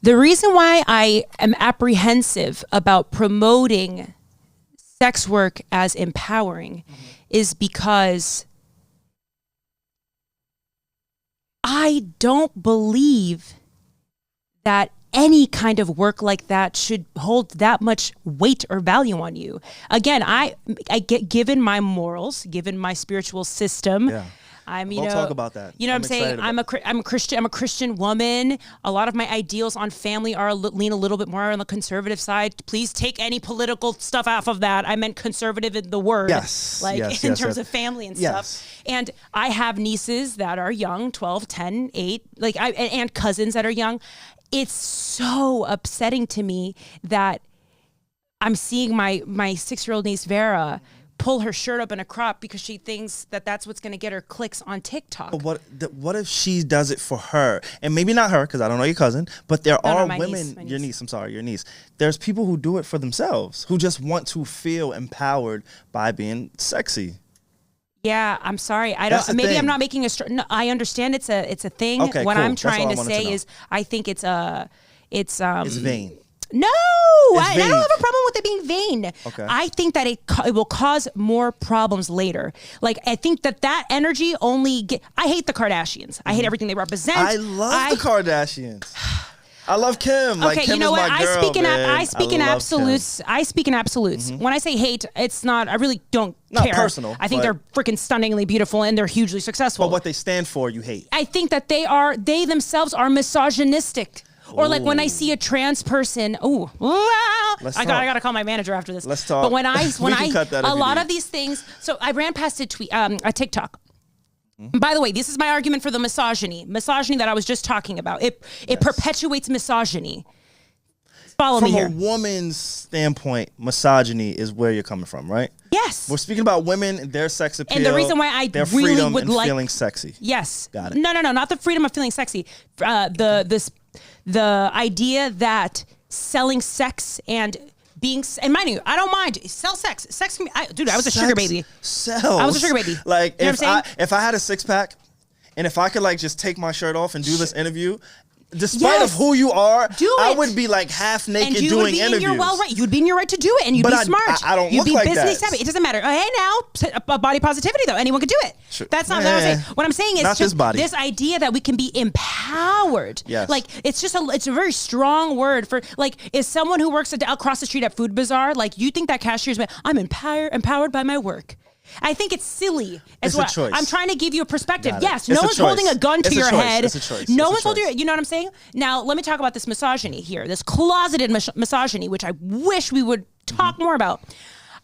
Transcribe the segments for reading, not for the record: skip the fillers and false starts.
The reason why I am apprehensive about promoting sex work as empowering is because I don't believe that any kind of work like that should hold that much weight or value on you. Again, I get, given my morals, given my spiritual system. Yeah. We'll talk about that. You know what I'm saying? I'm a Christian. I'm a Christian woman. A lot of my ideals on family lean a little bit more on the conservative side. Please take any political stuff off of that. I meant conservative in the word, in terms of family and stuff. And I have nieces that are young, 12, 10, 8, and cousins that are young. It's so upsetting to me that I'm seeing my 6-year-old niece Vera pull her shirt up in a crop because she thinks that that's what's going to get her clicks on TikTok. But what if she does it for her? And maybe not her, because I don't know your cousin, but there are women, your niece. There's people who do it for themselves, who just want to feel empowered by being sexy. Yeah, I'm sorry. I don't. Maybe I'm not making no, I understand it's a thing. Okay, what cool. I'm trying to say is, I think it's vain. No, I don't have a problem with it being vain. Okay. I think that it will cause more problems later. Like, I think that energy only I hate the Kardashians. I hate everything they represent. I love the Kardashians. I love Kim. Okay, Kim you know is what? my girl, I speak in love absolutes. Kim. I speak in absolutes. When I say hate, it's not. I really don't Not care. personal, I think but- they're freaking stunningly beautiful and they're hugely successful. But what they stand for, you hate. I think that they themselves are misogynistic. Or like when I see a trans person, I gotta call my manager after this. Let's talk. But when I cut that a if you lot need. of these things. So I ran past a TikTok. By the way, this is my argument for the misogyny that I was just talking about. It perpetuates misogyny. Follow me here. From a woman's standpoint, misogyny is where you're coming from, right? Yes. We're speaking about women, their sex appeal, And the reason why I their really freedom would and like feeling sexy. Yes. Got it. No, not the freedom of feeling sexy. The idea that selling sex and being, and mind you, I don't mind sell sex. Sex can be, dude, I was a sugar baby. Sells. I was a sugar baby. Like, you know what I'm saying? if I had a 6-pack and if I could like just take my shirt off and do this interview, despite of who you are, I would be like half naked and you doing would be interviews. In your you'd be in your right to do it, and you'd be smart. I don't you'd look be like business that. savvy. It doesn't matter. Hey, now body positivity though. Anyone can do it. Sure. That's not what I'm saying. What I'm saying is not just this idea that we can be empowered. Yes. Like it's a very strong word for like is someone who works across the street at Food Bazaar. Like you think that cashier's I'm empowered by my work. I think it's silly. It's a choice. I'm trying to give you a perspective. Yes, no one's holding a gun to your head. It's a choice. No one's holding. You know what I'm saying? Now let me talk about this misogyny here. This closeted misogyny, which I wish we would talk more about.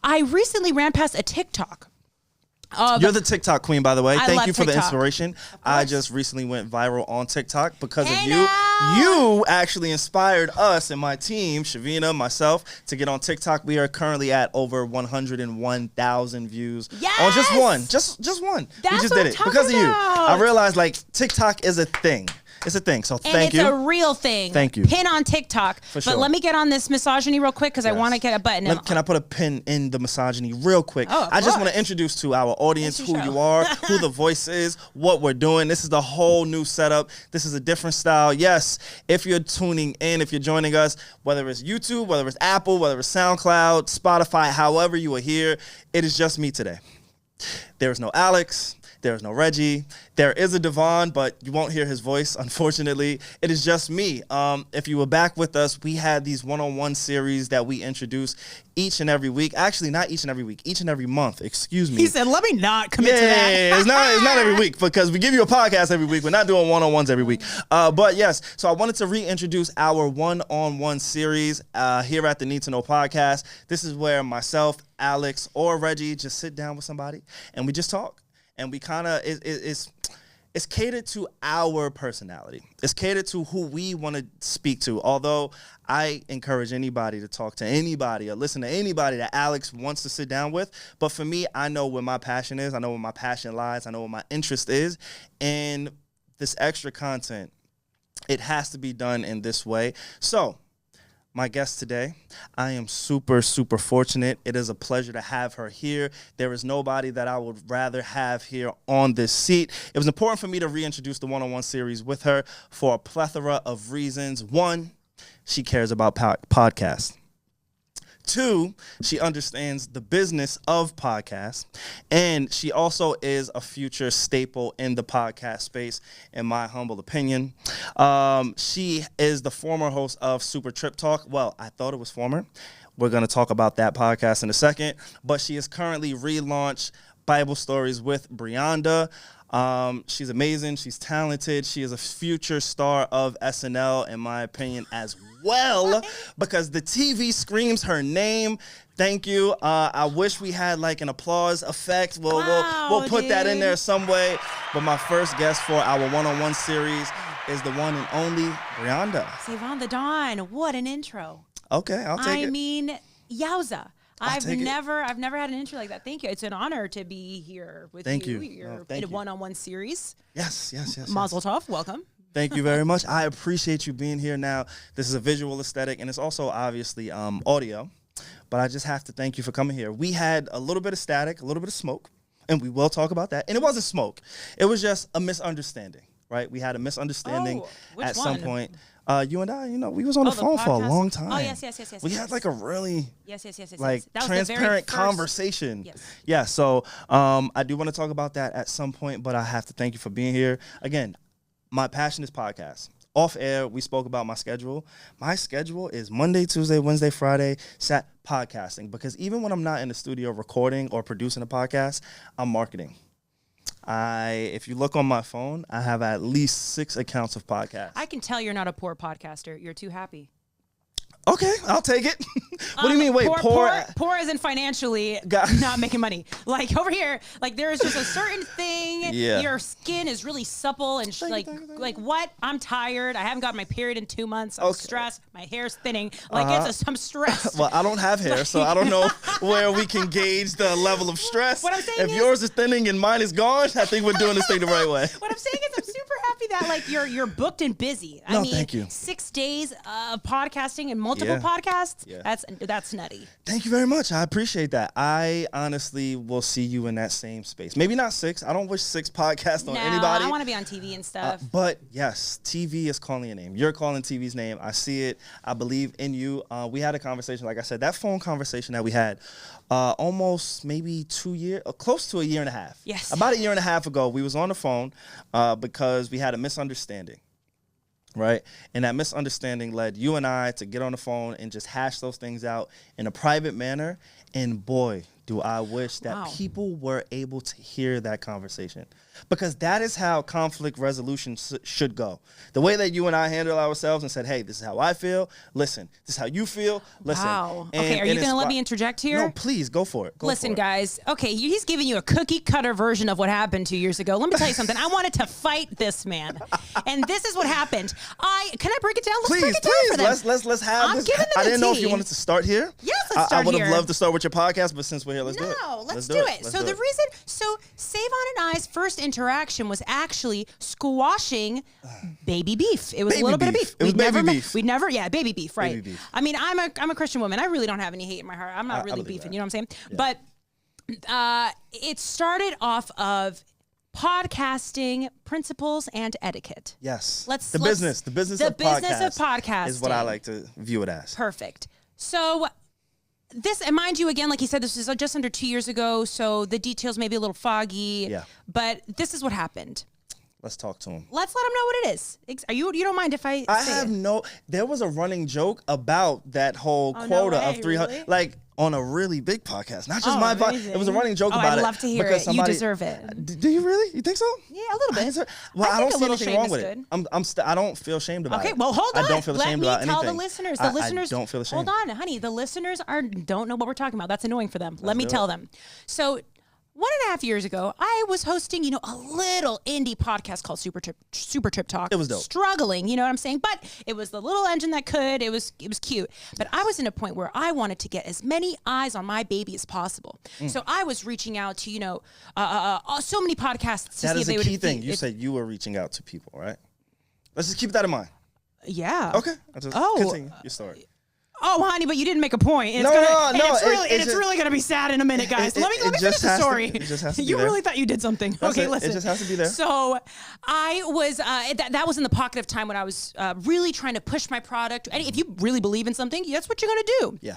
I recently ran past a TikTok. You're the TikTok queen, by the way. Thank love you for the TikTok. inspiration. I just recently went viral on TikTok because of you. Now. You actually inspired us and my team, Shavina, myself, to get on TikTok. We are currently at over 101,000 views on just one. Just one. That's we just what did I'm it because of you. about. I realized like TikTok is a thing. It's a thing. So thank you. And it's a real thing. Thank you. Pin on TikTok. For sure. But let me get on this misogyny real quick because I want to get a button. Can I put a pin in the misogyny real quick? Oh, of I just course. want to introduce to our audience That's your who show. you are, who the voice is, what we're doing. This is the whole new setup. This is a different style. Yes, if you're tuning in, if you're joining us, whether it's YouTube, whether it's Apple, whether it's SoundCloud, Spotify, however you are here, it is just me today. There is no Alex. There is no Reggie. There is a SaVon, but you won't hear his voice, unfortunately. It is just me. If you were back with us, we had these one-on-one series that we introduce each and every week. Actually, not each and every week, each and every month. Excuse me. He said, let me not commit to that. Yeah, it's not every week because we give you a podcast every week. We're not doing one-on-ones every week. But yes, so I wanted to reintroduce our one-on-one series here at the Need to Know podcast. This is where myself, Alex, or Reggie just sit down with somebody and we just talk. And we kind of, it's catered to our personality. It's catered to who we want to speak to. Although I encourage anybody to talk to anybody or listen to anybody that Alex wants to sit down with. But for me, I know where my passion is. I know where my passion lies. I know what my interest is. And this extra content, it has to be done in this way. So, my guest today, I am super, super fortunate. It is a pleasure to have her here. There is nobody that I would rather have here on this seat. It was important for me to reintroduce the one-on-one series with her for a plethora of reasons. One, she cares about podcasts. 2, she understands the business of podcasts, and she also is a future staple in the podcast space, in my humble opinion. She is the former host of Super Trip Talk. Well, I thought it was former. We're going to talk about that podcast in a second, but she is currently relaunched Bible Stories with Brianda. She's amazing. She's talented. She is a future star of SNL, in my opinion, as well, because the TV screams her name. Thank you. I wish we had like an applause effect. We'll put that in there some way. But my first guest for our one-on-one series is the one and only Brianda. SaVon the Dawn. What an intro. Okay, I'll take it. I mean, yowza. I've never had an intro like that. Thank you. It's an honor to be here with you. Thank you. You're in a one-on-one series. Yes. Mazel tov. Welcome. Thank you very much. I appreciate you being here. Now, this is a visual aesthetic, and it's also obviously audio. But I just have to thank you for coming here. We had a little bit of static, a little bit of smoke, and we will talk about that. And it wasn't smoke. It was just a misunderstanding, right? We had a misunderstanding at some point. You and I, we was on the phone for a long time. Oh, yes. We had like a really that transparent conversation. Yes. Yeah, so I do want to talk about that at some point, but I have to thank you for being here. Again, my passion is podcast. Off air, we spoke about my schedule. My schedule is Monday, Tuesday, Wednesday, Friday, podcasting, because even when I'm not in the studio recording or producing a podcast, I'm marketing. If you look on my phone, I have at least 6 accounts of podcasts. I can tell you're not a poor podcaster. You're too happy. Okay, I'll take it. What do you mean? Wait, poor as in financially not making money. Like over here, like there is just a certain thing. Yeah. Your skin is really supple and like what? I'm tired. I haven't gotten my period in 2 months. I'm stressed. My hair's thinning. Like I'm stressed. Well, I don't have hair, so I don't know where we can gauge the level of stress. What I'm saying if yours is thinning and mine is gone, I think we're doing this thing the right way. What I'm saying is I'm super happy that like you're booked and busy. I mean, thank you. 6 days of podcasting and multiple podcasts. Yeah. That's nutty. Thank you very much. I appreciate that. I honestly will see you in that same space. Maybe not 6. I don't wish 6 podcasts on anybody. I want to be on TV and stuff. But yes, TV is calling your name. You're calling TV's name. I see it. I believe in you. We had a conversation. Like I said, that phone conversation that we had almost maybe 2 years, close to a year and a half. Yes. About a year and a half ago, we was on the phone because we had a misunderstanding. Right. And that misunderstanding led you and I to get on the phone and just hash those things out in a private manner. And boy, do I wish that people were able to hear that conversation, because that is how conflict resolution should go. The way that you and I handle ourselves and said, hey, this is how I feel. Listen, this is how you feel. Listen. Wow. Okay, are you going to let me interject here? No, please, go for it. Listen, guys. Okay, he's giving you a cookie cutter version of what happened 2 years ago. Let me tell you something. I wanted to fight this man. And this is what happened. Can I break it down? Let's break it down for them. Let's have I'm this. Giving them I didn't know tea. if you wanted to start here. Yes, let's start here. I would have loved to start with your podcast, but since we're here, let's do it. No, let's do it. So the reason, SaVon and I's first interaction was actually squashing baby beef. It was a little bit of beef. It was baby beef. Baby beef, right? Baby beef. I mean, I'm a Christian woman. I really don't have any hate in my heart. I'm not really beefing. You know what I'm saying? Yeah. But it started off of podcasting principles and etiquette. Yes. The business of podcasting is what I like to view it as. Perfect. So this, and mind you, again, like he said, this is just under 2 years ago, so the details may be a little foggy. Yeah. But this is what happened. Let's talk to him. Let's let him know what it is. You don't mind if I say it? There was a running joke about that whole quota of 300, really? like on a really big podcast, not just my podcast. It was a running joke about it. I'd love to hear it. You deserve it. Do you really? You think so? Yeah, a little bit. I don't see anything wrong with it. I don't feel ashamed about it. Okay, well, hold on. I don't feel ashamed about anything. Let me tell the listeners. The listeners don't feel ashamed. Hold on, honey. The listeners don't know what we're talking about. That's annoying for them. Let me tell them. So 1.5 years ago, I was hosting, a little indie podcast called Super Trip Talk. It was dope. Struggling, you know what I'm saying? But it was the little engine that could. It was cute. But I was in a point where I wanted to get as many eyes on my baby as possible. So I was reaching out to, so many podcasts to see if they would. That is a key thing. You said you were reaching out to people, right? Let's just keep that in mind. Yeah. Okay. Continue your story. Oh, honey, but you didn't make a point. And No. It's really going to be sad in a minute, guys. Let me finish the story. It just has to be You there. really thought you did something. Okay, listen. It just has to be there. So I was, that was in the pocket of time when I was really trying to push my product. And if you really believe in something, that's what you're going to do. Yeah.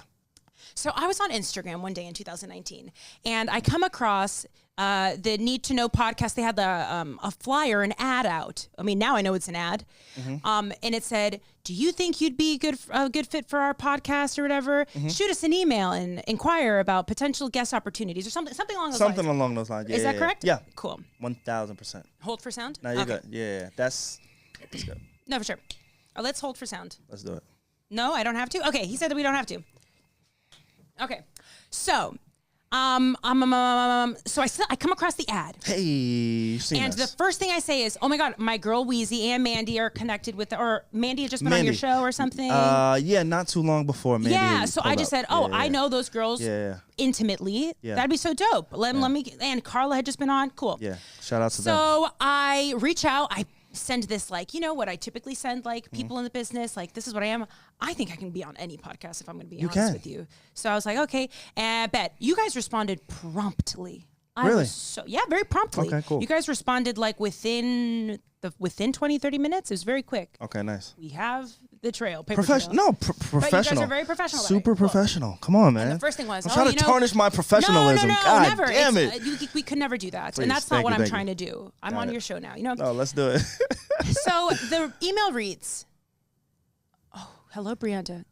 So I was on Instagram one day in 2019, and I come across the Need to Know podcast. They had a flyer, an ad out. I mean, now I know it's an ad. And it said, "Do you think you'd be a good fit for our podcast or whatever? Shoot us an email and inquire about potential guest opportunities or something along those lines." Something along those lines. Yeah, Is that correct? Yeah. Cool. 1000%. Hold for sound? No, you're good. Yeah, that's good. No, for sure. Let's hold for sound. Let's do it. No, I don't have to? Okay, he said that we don't have to. Okay, so, so I come across the ad. Hey, you've seen And us. the first thing I say is, "Oh my God, my girl Weezy and Mandy are connected with," or Mandy had just been on your show or something. Yeah, not too long before Mandy. Yeah, so I just said, "Oh, Yeah. I know those girls intimately. Yeah. That'd be so dope. Let me." And Carla had just been on. Cool. Yeah, shout out to them. So I reach out. I send this, like, you know what I typically send, like, people in the business, like, this is what I am. I think I can be on any podcast if I'm going to be honest with you. So I was like, okay, and bet you guys responded promptly. Really? Very promptly. Okay, cool. You guys responded like within 20, 30 minutes. It was very quick. Okay, nice. We have the trail. Professional. No, professional. But you guys are very professional. Super professional. Come on, man. And the first thing was, I'm trying to tarnish my professionalism. No, God never. damn it. We could never do that. Please, and that's not what I'm thank trying to do. I'm on your show now. You know. No, let's do it. So the email reads, "Oh, hello, Brianda.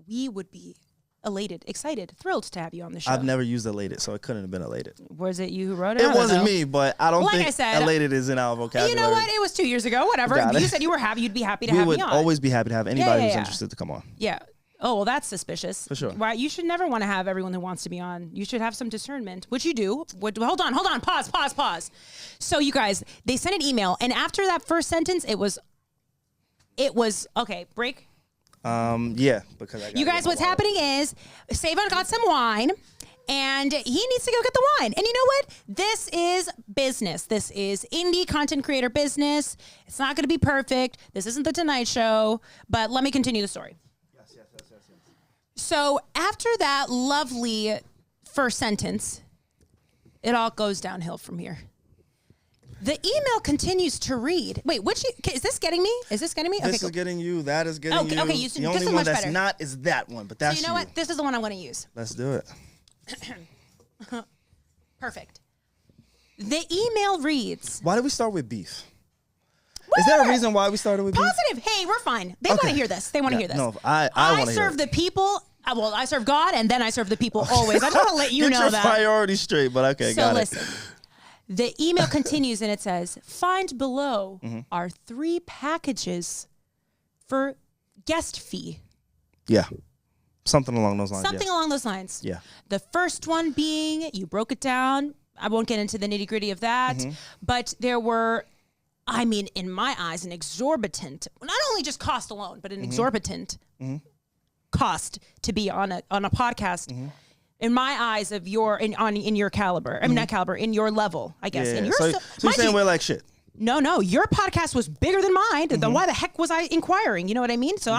We would be elated, excited, thrilled to have you on the show." I've never used elated, so it couldn't have been elated. Was it you who wrote it? It wasn't me, but I don't think elated is in our vocabulary. You know what? It was 2 years ago. Whatever. You said you'd be happy to have me on. We would always be happy to have anybody who's interested to come on. Yeah. Oh, well, that's suspicious. For sure. Right? You should never want to have everyone who wants to be on. You should have some discernment, which you do. Hold on. Pause. So you guys, they sent an email, and after that first sentence, it was okay. Break. Yeah, because you guys, what's happening is SaVon got some wine, and he needs to go get the wine. And you know what? This is business. This is indie content creator business. It's not going to be perfect. This isn't the Tonight Show. But let me continue the story. Yes. So after that lovely first sentence, it all goes downhill from here. The email continues to read. Wait, is this getting me? Is this getting me? This is getting you. That is getting you. Okay, the only one that's not is that one, but that's so you know what? This is the one I want to use. Let's do it. Perfect. The email reads. Why did we start with beef? Is there a reason why we started with beef? Positive. Hey, we're fine. They want to hear this. They want to hear this. No, I want to serve the people. Well, I serve God, and then I serve the people always. I just want to let you know your that. Priorities straight, but okay, got it. So listen. The email continues, and it says, "Find below are 3 packages for guest fee." Yeah. Something along those lines. Along those lines. Yeah. The first one being, you broke it down. I won't get into the nitty gritty of that, but there were, I mean, in my eyes, an exorbitant, not only just cost alone, but an exorbitant cost to be on a podcast. In my eyes, of in your caliber. I mean, not caliber, in your level, I guess. Yeah. And So you're saying we're like shit? No, your podcast was bigger than mine. Then why the heck was I inquiring? You know what I mean? So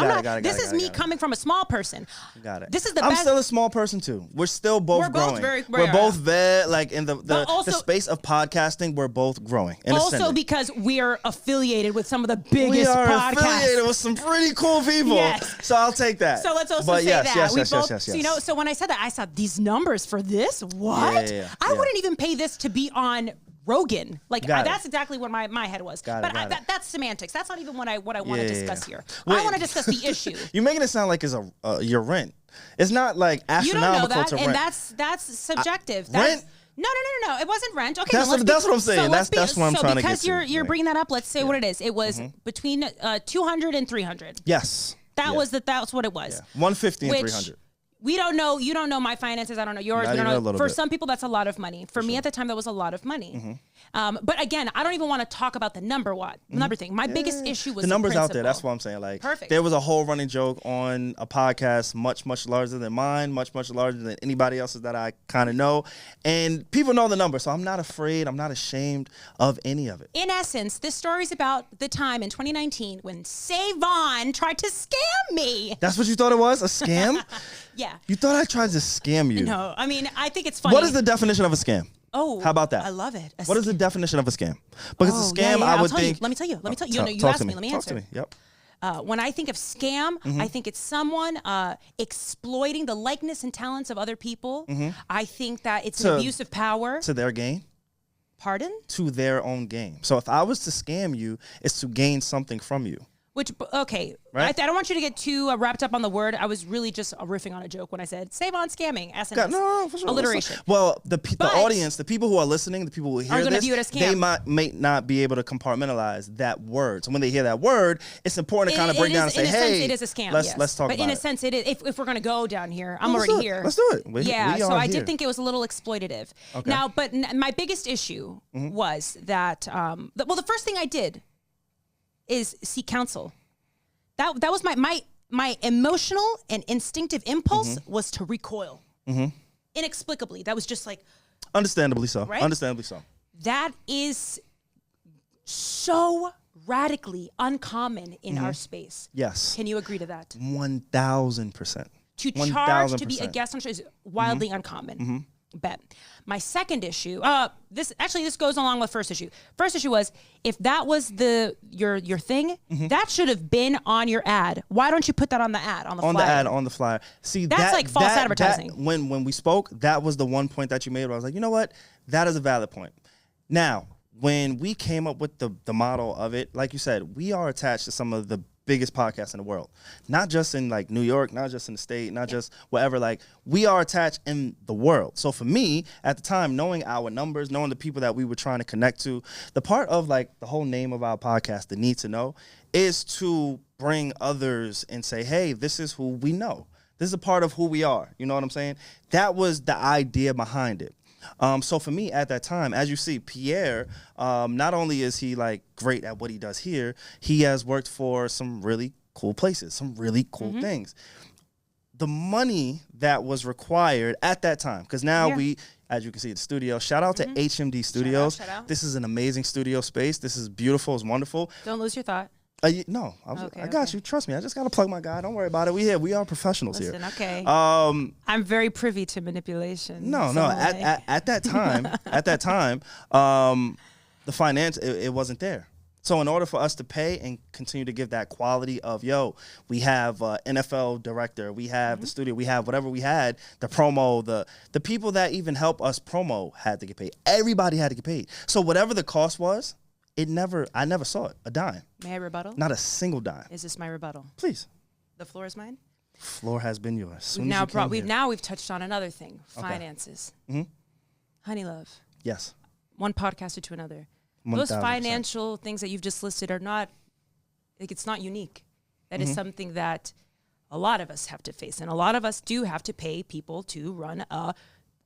this is me coming from a small person. Got it. This is the I'm best. still a small person too. We're still both growing. We're both like in the space of podcasting. We're both growing. Also because we are affiliated with some of the biggest podcasts. We are affiliated with some pretty cool people. Yes. So I'll take that. So let's also say that. Yes. So, you know, so when I said that, I saw these numbers for this. What? I wouldn't even pay this to be on Rogan. Like that's exactly what my head was. That's semantics. That's not even what I want to discuss here. I want to discuss the issue. You're making it sound like it's your rent. It's not like astronomical to rent. You don't know that, and that's subjective. Rent? No. It wasn't rent. Okay, that's what I'm saying. That's what I'm trying to get to. Because you're bringing that up, let's say what it is. It was between 200 and 300. Yes. That's what it was. Yeah. 150 and 300. We don't know. You don't know my finances. I don't know yours. Not We don't even know. a little For bit. some people, that's a lot of money. For me at the time, that was a lot of money. But again, I don't even want to talk about the number thing. My biggest issue was the numbers principle. out there. That's what I'm saying. Like, Perfect. There was a whole running joke on a podcast much larger than mine, much larger than anybody else's that I kind of know, and people know the number. So I'm not afraid. I'm not ashamed of any of it. In essence, this story is about the time in 2019 when SaVon tried to scam me. That's what you thought it was? A scam? Yeah. You thought I tried to scam you? No, I mean, I think it's funny. What is the definition of a scam? Oh, how about that? I love it. What is the definition of a scam? Because a scam, I would think. Let me tell you. You talk asked to me. Let me answer. Talk to me. Yep. When I think of scam, I think it's someone exploiting the likeness and talents of other people. I think that it's an abuse of power. To their gain? Pardon? To their own gain. So if I was to scam you, it's to gain something from you. Which, okay, right? I don't want you to get too wrapped up on the word. I was really just riffing on a joke when I said, SaVon scamming, SNS. No, for sure. Alliteration. Well, the audience, the people who are listening, the people who hear this, view it as scam. They may not be able to compartmentalize that word. So when they hear that word, it's important to kind of break down and say, hey, it is a scam. Let's talk about it. But in a sense, it is. If we're going to go down here, I'm already here. Let's do it. So I did think it was a little exploitative. Okay. Now, but my biggest issue was that, the first thing I did is seek counsel. That was my emotional and instinctive impulse was to recoil. Inexplicably. That was just like... Understandably so. Right? Understandably so. That is so radically uncommon in our space. Yes. Can you agree to that? 1,000%. To charge to be a guest on show is wildly uncommon. Bet. My second issue, this goes along with first issue. First issue was, if that was your thing, that should have been on your ad. Why don't you put that on the ad, on the flyer? On the ad, on the flyer. See, that's like false advertising. When we spoke, that was the one point that you made where I was like, you know what? That is a valid point. Now, when we came up with the model of it, like you said, we are attached to some of the biggest podcasts in the world, not just in like New York, not just in the state, not just wherever. Like, we are attached in the world. So for me at the time, knowing our numbers, knowing the people that we were trying to connect to, the part of like the whole name of our podcast, the need to know, is to bring others and say, hey, this is who we know. This is a part of who we are. You know what I'm saying? That was the idea behind it. So for me at that time, as you see, Pierre, not only is he like great at what he does here, he has worked for some really cool places, some really cool things. The money that was required at that time, because now we, as you can see, the studio, shout out to HMD Studios. Shout out. This is an amazing studio space. This is beautiful. It's wonderful. Don't lose your thought. No, I got you. Trust me. I just got to plug my guy. Don't worry about it. We are professionals here. Okay. I'm very privy to manipulation. No. At that time, the finance, it wasn't there. So in order for us to pay and continue to give that quality of, we have NFL director, we have the studio, we have whatever we had, the promo, the people that even help us promo had to get paid. Everybody had to get paid. So whatever the cost was, I never saw it, a dime. May I rebuttal? Not a single dime. Is this my rebuttal? Please. The floor is mine? Floor has been yours. We've touched on another thing, finances. Honey love. Yes. One podcaster to another. 1,000%. Those financial things that you've just listed are not, like, it's not unique. That is something that a lot of us have to face. And a lot of us do have to pay people to run a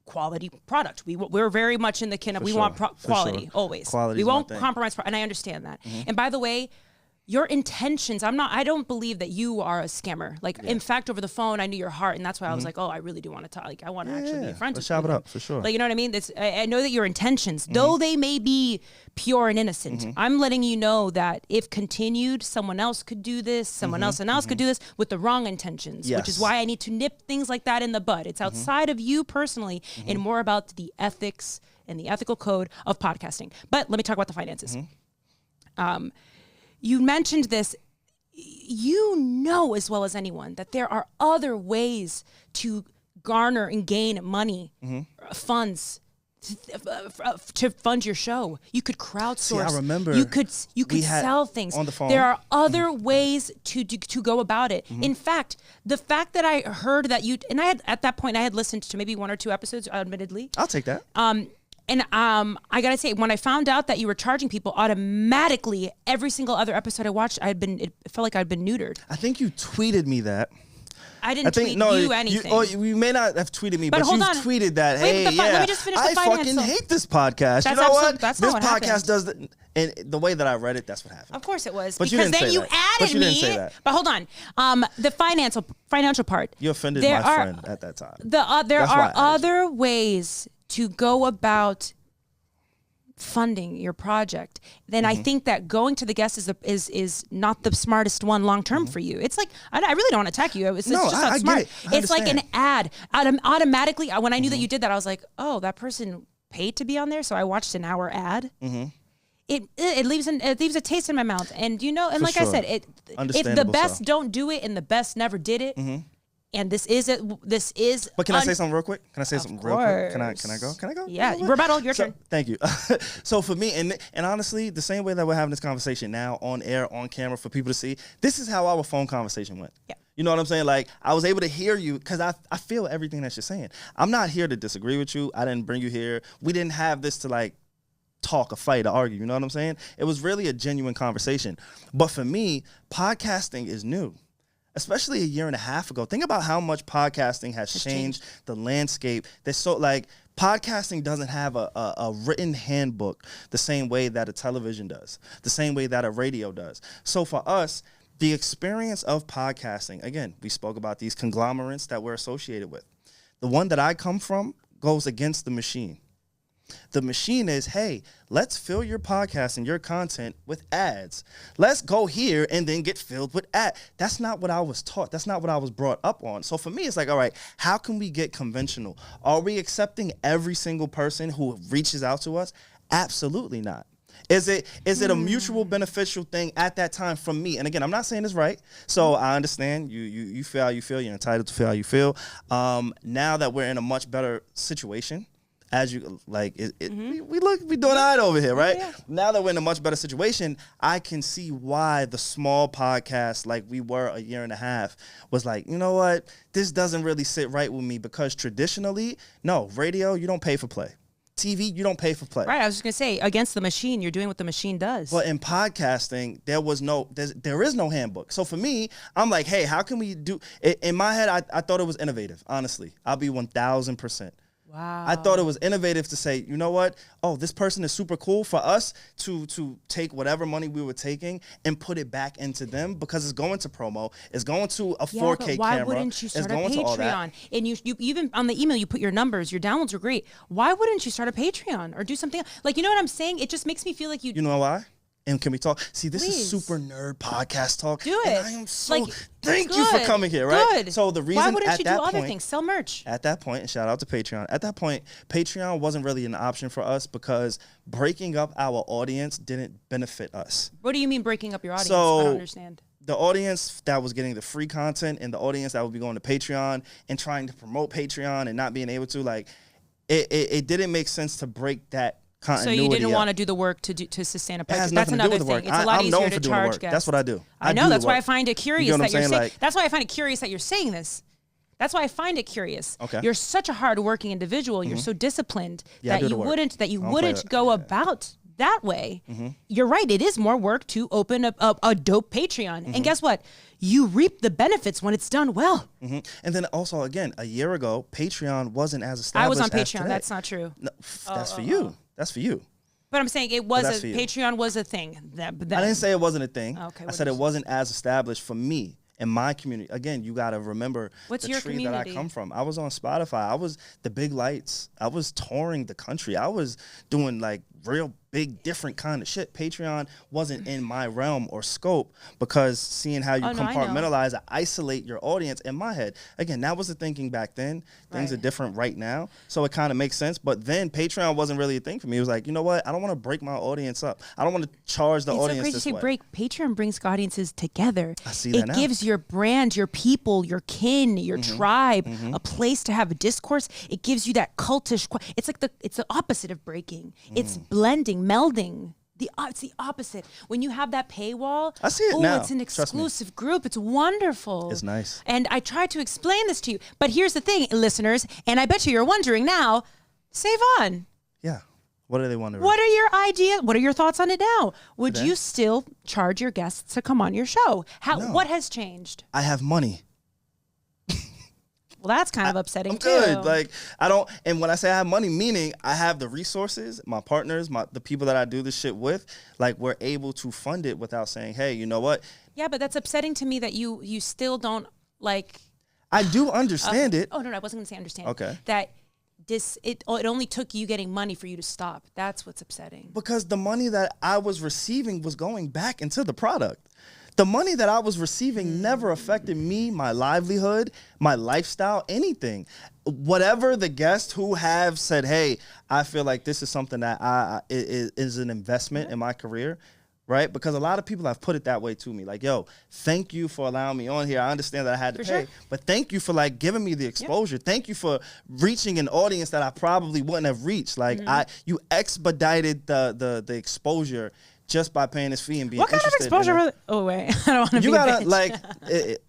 quality product. We're very much in the kin of, we want quality, always. Quality we won't compromise, and I understand that. And by the way, your intentions, I don't believe that you are a scammer. Like, in fact, over the phone, I knew your heart, and that's why I was like, oh, I really do want to talk. Like, I want to actually be a friend. Let's chop it up, for sure. Like, you know what I mean? I know that your intentions, though they may be pure and innocent, I'm letting you know that if continued, someone else could do this, someone else could do this with the wrong intentions, which is why I need to nip things like that in the bud. It's outside of you personally and more about the ethics and the ethical code of podcasting. But let me talk about the finances. You mentioned this. You know as well as anyone that there are other ways to garner and gain money, funds, to fund your show. You could crowdsource. See, I remember you could sell things on the phone. There are other ways to go about it. In fact, the fact that I heard that at that point I had listened to maybe one or two episodes, admittedly. I'll take that. And I gotta say, when I found out that you were charging people automatically, every single other episode I watched, it felt like I'd been neutered. I think you tweeted me that. I didn't tweet you anything. You may not have tweeted me, but you tweeted that. Wait, let me just finish the financial. I fucking hate this podcast. You know what? This podcast does the... And the way that I read it, that's what happened. Of course it was. But because then you added me. But hold on. The financial part. You offended my friend at that time. There are other ways to go about funding your project. Then I think that going to the guest is not the smartest one long term for you. It's like I really don't want to attack you. It's just not smart. It's like an ad. Automatically, when I knew that you did that, I was like, oh, that person paid to be on there, so I watched an hour ad. It leaves a taste in my mouth, and like I said, if the best don't do it and the best never did it, and this is. But can I say something real quick? Can I say something real quick? Can I go? Can I go? Yeah, rebuttal. Your turn. Thank you. So for me, and honestly, the same way that we're having this conversation now on air, on camera for people to see, this is how our phone conversation went. Yeah. You know what I'm saying? Like, I was able to hear you because I feel everything that you're saying. I'm not here to disagree with you. I didn't bring you here. We didn't have this to like talk, a fight, or argue. You know what I'm saying? It was really a genuine conversation. But for me, podcasting is new, especially a year and a half ago. Think about how much podcasting has changed the landscape. There's so like podcasting doesn't have a written handbook the same way that a television does, the same way that a radio does. So for us, the experience of podcasting, again, we spoke about these conglomerates that we're associated with. The one that I come from goes against the machine. The machine is, hey, let's fill your podcast and your content with ads. Let's go here and then get filled with ads. That's not what I was taught. That's not what I was brought up on. So for me, it's like, all right, how can we get conventional? Are we accepting every single person who reaches out to us? Absolutely not. Is it a mutual beneficial thing at that time from me? And again, I'm not saying it's right. So I understand you feel how you feel. You're entitled to feel how you feel. Now that we're in a much better situation, as you like, we doing all right over here, right? Yeah. Now that we're in a much better situation, I can see why the small podcast, like we were a year and a half, was like, you know what? This doesn't really sit right with me because traditionally, no, radio, you don't pay for play. TV, you don't pay for play. Right, I was just going to say, against the machine, you're doing what the machine does. But in podcasting, there is no handbook. So for me, I'm like, hey, how can we do... In my head, I thought it was innovative, honestly. I'll be 1,000%. Wow. I thought it was innovative to say, you know what? Oh, this person is super cool for us to take whatever money we were taking and put it back into them because it's going to promo, it's going to a 4K camera. Why wouldn't you start a Patreon? And you even on the email you put your numbers, your downloads are great. Why wouldn't you start a Patreon or do something else? Like, you know what I'm saying? It just makes me feel like you. You know why? And can we talk? See, this is super nerd podcast talk. Do it. And I am so thank you for coming here, right? Good. So the reason why wouldn't at you that do other point, things? Sell merch. At that point, and shout out to Patreon. At that point, Patreon wasn't really an option for us because breaking up our audience didn't benefit us. What do you mean breaking up your audience? So, I don't understand. The audience that was getting the free content and the audience that would be going to Patreon and trying to promote Patreon and not being able to, like, it didn't make sense to break that continuity. So you didn't want to do the work to sustain a podcast. That's another thing. It's a lot easier to charge guests. That's what I do. I know. That's why I find it curious that you're saying. That's why I find it curious that you're saying this. That's why I find it curious. Okay. You're such a hardworking individual. You're so disciplined that you wouldn't go about that way. You're right. It is more work to open a dope Patreon. And guess what? You reap the benefits when it's done well. And then also, again, a year ago, Patreon wasn't as established. I was on as Patreon. Today. That's not true. No, that's for you. That's for you. But I'm saying Patreon was a thing. I didn't say it wasn't a thing. Okay, I said it wasn't as established for me in my community. Again, you got to remember the tree that I come from. I was on Spotify. I was the big lights. I was touring the country. I was doing like real big, different kind of shit. Patreon wasn't in my realm or scope because seeing how you compartmentalize, isolate your audience in my head. Again, that was the thinking back then. Things are different right now. So it kind of makes sense. But then Patreon wasn't really a thing for me. It was like, you know what? I don't want to break my audience up. I don't want to charge the audience this way. It's so crazy to say Patreon brings audiences together. I see that now. It gives your brand, your people, your kin, your tribe a place to have a discourse. It gives you that cultish. It's like it's the opposite of breaking. It's blending, melding. It's the opposite. When you have that paywall, I see it now. It's an exclusive group. It's wonderful. It's nice. And I tried to explain this to you. But here's the thing, listeners, and I bet you're wondering now, SaVon. Yeah. What are they wondering? What are your ideas? What are your thoughts on it now? Would you still charge your guests to come on your show? No. What has changed? I have money. Well, that's kind of upsetting I'm too. good. Like, I don't, and when I say I have money, meaning I have the resources, my partners, the people that I do this shit with, like, we're able to fund it without saying, hey, you know what? Yeah, but that's upsetting to me that you still don't, like. I do understand it. Oh, no, I wasn't going to say understand. Okay. That it only took you getting money for you to stop. That's what's upsetting. Because the money that I was receiving was going back into the product. The money that I was receiving never affected me, my livelihood, my lifestyle, anything. Whatever the guests who have said, hey, I feel like this is something that is an investment in my career, right? Because a lot of people have put it that way to me. Like, yo, thank you for allowing me on here. I understand that I had to pay, but thank you for like giving me the exposure. Yep. Thank you for reaching an audience that I probably wouldn't have reached. Like you expedited the exposure just by paying this fee and being what kind interested. Of exposure? Oh wait, I don't want to. You be gotta a bitch. like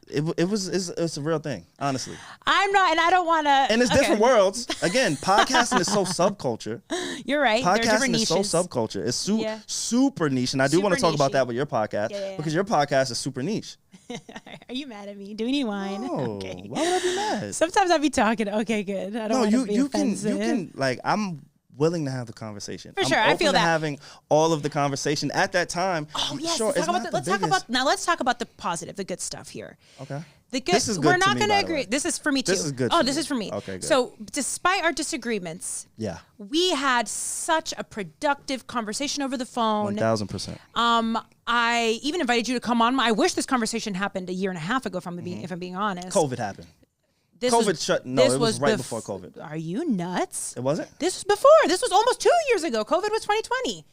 it's a real thing, honestly. I'm not, and I don't want to. And it's different worlds. Again, podcasting is so subculture. You're right. Podcasting is so subculture. It's super niche, and I do want to talk about that with your podcast because your podcast is super niche. Are you mad at me? Do any wine? No. Okay. Why would I be mad? Sometimes I'll be talking. Okay, good. I don't want to be offensive. You can like I'm willing to have the conversation. For sure, I feel that. Having all of the conversation at that time. Oh yes, sure, let's talk about the positive, the good stuff here. Okay. The good. This is good. We're not going to agree. This is for me too. This is good. Oh, this is for me. Okay, good. So, despite our disagreements, we had such a productive conversation over the phone. 1000%. I even invited you to come on. I wish this conversation happened a year and a half ago. If I'm being honest. COVID happened. It was right before COVID. Are you nuts? It wasn't? This was before. This was almost 2 years ago. COVID was 2020.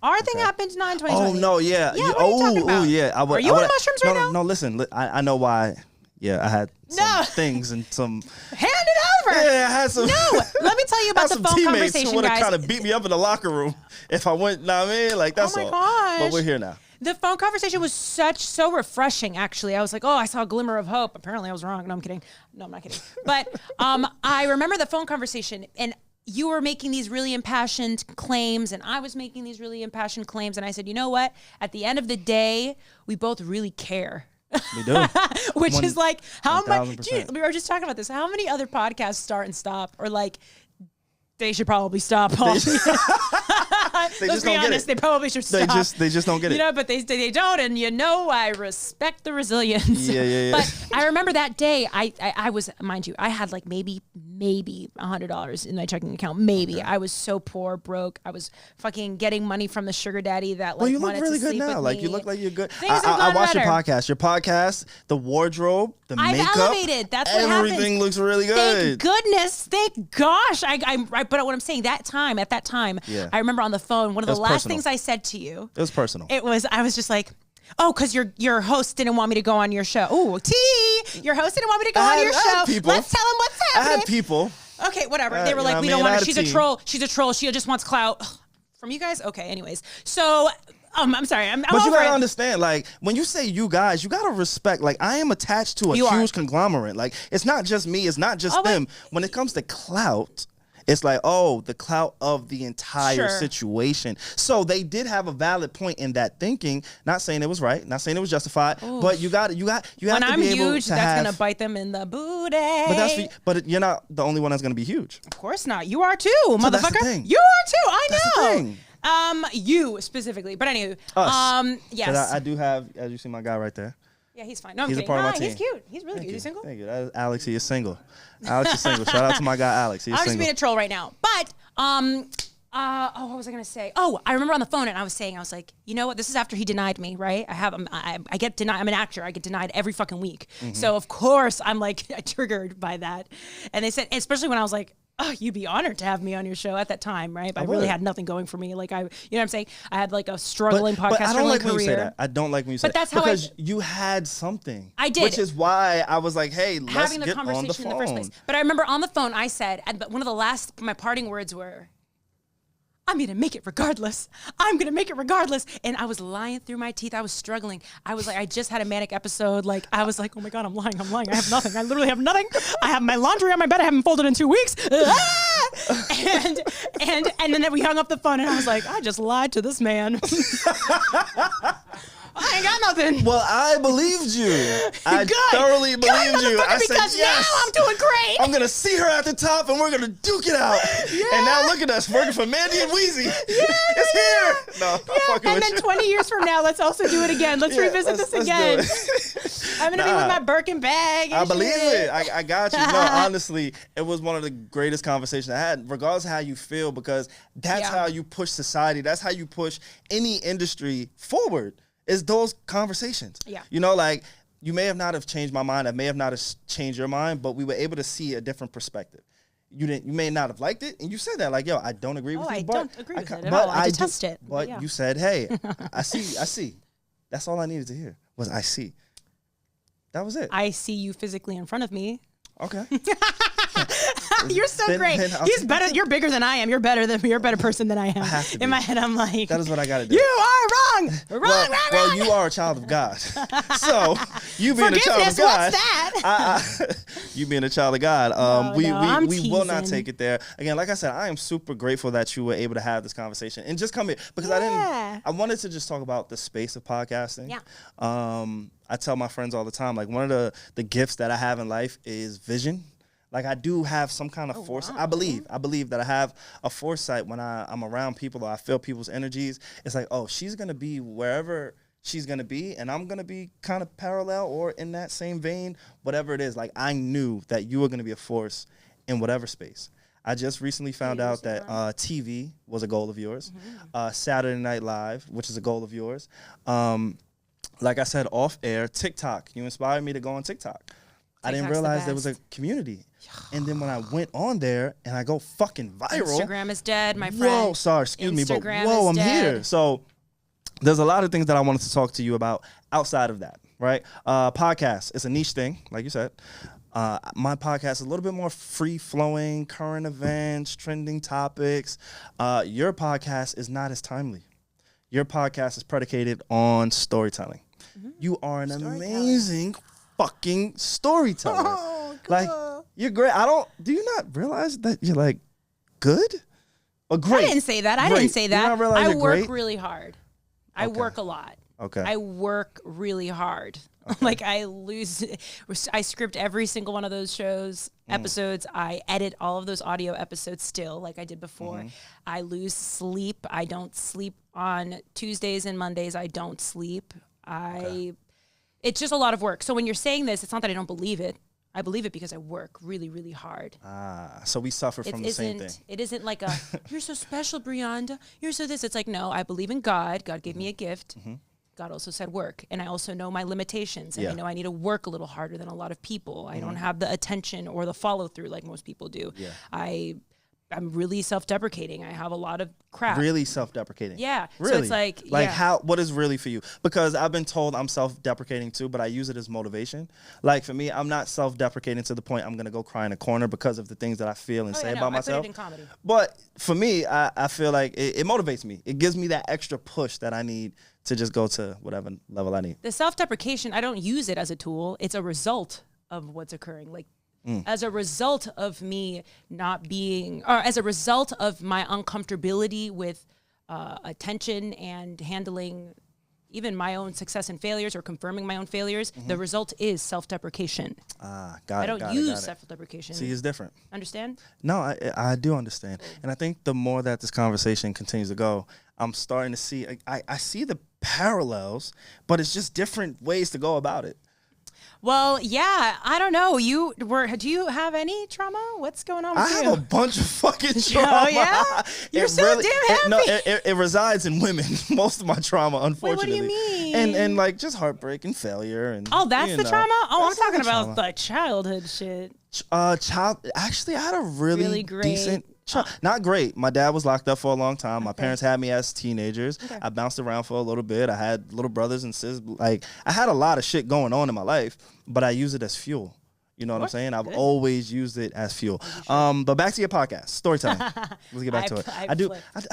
Our thing happened in 2020. Oh, no, yeah. Yeah, what are you talking about? Yeah. Are you on mushrooms right now? No, listen. I know why. Yeah, I had some things and some... Hand it over! Yeah, I had some... No, let me tell you about the phone conversation, who would have guys. kind of beat me up in the locker room if I went, know what I mean? Like, that's all. Oh, my gosh. But we're here now. The phone conversation was so refreshing, actually. I was like, oh, I saw a glimmer of hope. Apparently, I was wrong. No, I'm kidding. No, I'm not kidding. But I remember the phone conversation, and you were making these really impassioned claims, and I was making these really impassioned claims, and I said, you know what? At the end of the day, we both really care. We do. Which is like, how much? We were just talking about this. How many other podcasts start and stop, or like, they should probably stop. Let's be honest, they probably should stop. They just don't get it. You know, but they don't, and you know, I respect the resilience. Yeah. But I remember that day, I was, mind you, I had like maybe $100 in my checking account. Maybe. Okay. I was so poor, broke. I was fucking getting money from the sugar daddy that like wanted to sleep with me. Well, you look really good now. Like, you look like you're good. I watched your podcast. Your podcast, the wardrobe, the makeup. I've elevated. That's what happened. Everything looks really good. Thank goodness. Thank gosh. But what I'm saying, at that time, I remember on the phone, one of the last things I said to you. It was personal. I was just like, oh, because your host didn't want me to go on your show. Oh, your host didn't want me to go on your show. People. Let's tell him what's happening. I had people. Okay, whatever. They were like, we don't want her. She's a troll. She's a troll. She just wants clout. From you guys? Okay, anyways. So... I'm sorry. But you gotta understand, like, when you say you guys, you gotta respect, like, I am attached to a huge conglomerate. Like, it's not just me, it's not just them. When it comes to clout, it's like, oh, the clout of the entire situation. So they did have a valid point in that thinking. Not saying it was right, not saying it was justified, but you have to be able to have. When I'm huge, that's gonna bite them in the booty. But you're not the only one that's gonna be huge. Of course not. You are too, motherfucker. That's the thing. You are too. I know. That's the thing. You specifically, but anywho, yes. I do have, as you see, my guy right there. Yeah, he's fine. No, I'm kidding. A part of my team. He's cute. He's really cute. He's single. Thank you. That is Alex. He is single. Alex is single. Shout out to my guy Alex. He's single. I'm just being a troll right now, but what was I gonna say? Oh, I remember on the phone, and I was like, you know what? This is after he denied me, right? I get denied. I'm an actor. I get denied every fucking week. Mm-hmm. So of course I'm like triggered by that. And they said, especially when I was like, oh, you'd be honored to have me on your show at that time, right? But I really had nothing going for me. Like you know what I'm saying? I had like a struggling podcast. But I don't like when you say that. I don't like when you say that. But that's how because you had something. I did. Which is why I was like, hey, let's having the get conversation on the phone. in the first place. But I remember on the phone I said, one of the last, my parting words were, I'm going to make it regardless. I'm going to make it regardless. And I was lying through my teeth. I was struggling. I was like, I just had a manic episode. Like, I was like, oh my God, I'm lying. I have nothing. I literally have nothing. I have my laundry on my bed. I haven't folded in 2 weeks. And then we hung up the phone and I was like, I just lied to this man. I I ain't got nothing. Well, I believed you. I thoroughly believed you. I said, because yes. now I'm doing great. I'm going to see her at the top and we're going to duke it out. Yeah. And now look at us working for Mandy and Weezy. Yeah, it's here. No, yeah. And then 20 years from now, let's also do it again. Let's revisit this again. I'm going to be with my Birkin bag. I believe it. I got you. No, honestly, it was one of the greatest conversations I had, regardless of how you feel, because that's how you push society. That's how you push any industry forward, is those conversations. Yeah. You know, like, you may have not have changed my mind. I may have not have changed your mind, but we were able to see a different perspective. You may not have liked it, and you said that, like, yo, I don't agree with you. I don't agree with it at all. I detest it. But you said, hey, I see. That's all I needed to hear was I see. That was it. I see you physically in front of me. Okay. You're so great. He's better. You're bigger than I am. You're a better person than I am. I have to be. In my head, I'm like, that is what I got to do. You are wrong. Wrong. Well, you are a child of God. So you being a child of God. What's that? You being a child of God. We will not take it there. Again, like I said, I am super grateful that you were able to have this conversation and just come here because I wanted to just talk about the space of podcasting. Yeah. I tell my friends all the time, like, one of the gifts that I have in life is vision. Like, I do have some kind of foresight. Wow. I believe that I have a foresight when I'm around people or I feel people's energies. It's like, oh, she's going to be wherever she's going to be, and I'm going to be kind of parallel or in that same vein, whatever it is. Like, I knew that you were going to be a force in whatever space. I just recently found out that TV was a goal of yours. Mm-hmm. Saturday Night Live, which is a goal of yours. Like I said, off air, TikTok. You inspired me to go on TikTok. I didn't realize there was a community. And then when I went on there and I go fucking viral. Instagram is dead, my friend. Whoa, sorry, excuse me, but whoa, I'm here. So there's a lot of things that I wanted to talk to you about outside of that, right? Podcast, it's a niche thing, like you said. My podcast is a little bit more free-flowing, current events, trending topics. Your podcast is not as timely. Your podcast is predicated on storytelling. Mm-hmm. You are an amazing fucking storyteller. Oh, cool. Like, you're great. Do you not realize that you're, like, good or great? I didn't say that. I work really hard. I work a lot. Okay. I work really hard. Okay. Like, I script every single one of those episodes. I edit all of those audio episodes still, like I did before. Mm-hmm. I lose sleep. I don't sleep on Tuesdays and Mondays. I don't sleep. It's just a lot of work. So when you're saying this, it's not that I don't believe it. I believe it because I work really, really hard. So we suffer from the same thing. It isn't like you're so special, Brianda. You're so this. It's like, no, I believe in God. God gave me a gift. Mm-hmm. God also said work. And I also know my limitations. And I know I need to work a little harder than a lot of people. I don't have the attention or the follow through like most people do. Yeah. I'm really self-deprecating. I have a lot of crap. Really self-deprecating? Yeah. Really? So it's like what is really for you? Because I've been told I'm self-deprecating too, but I use it as motivation. Like, for me, I'm not self-deprecating to the point I'm going to go cry in a corner because of the things that I feel and say about myself. I put it in comedy. But for me, I feel like it motivates me. It gives me that extra push that I need to just go to whatever level I need. The self-deprecation, I don't use it as a tool. It's a result of what's occurring. Like, as a result of me not being, or as a result of my uncomfortability with attention and handling even my own success and failures or confirming my own failures, the result is self-deprecation. Got it. I don't use self-deprecation. See, it's different. Understand? No, I do understand. And I think the more that this conversation continues to go, I'm starting to see, I see the parallels, but it's just different ways to go about it. Well, yeah, I don't know. Do you have any trauma? What's going on with you? I have a bunch of fucking trauma. Oh, yeah? You're so damn happy. It resides in women. Most of my trauma, unfortunately. Wait, what do you mean? And like, just heartbreak and failure. And that's the trauma? Oh, I'm talking about the childhood shit. Actually, I had a really decent not great. My dad was locked up for a long time. My parents had me as teenagers. Okay. I bounced around for a little bit. I had little brothers and sisters. Like, I had a lot of shit going on in my life, but I use it as fuel. You know what I'm saying? I've always used it as fuel. But back to your podcast, storytelling. Let's get back to it. I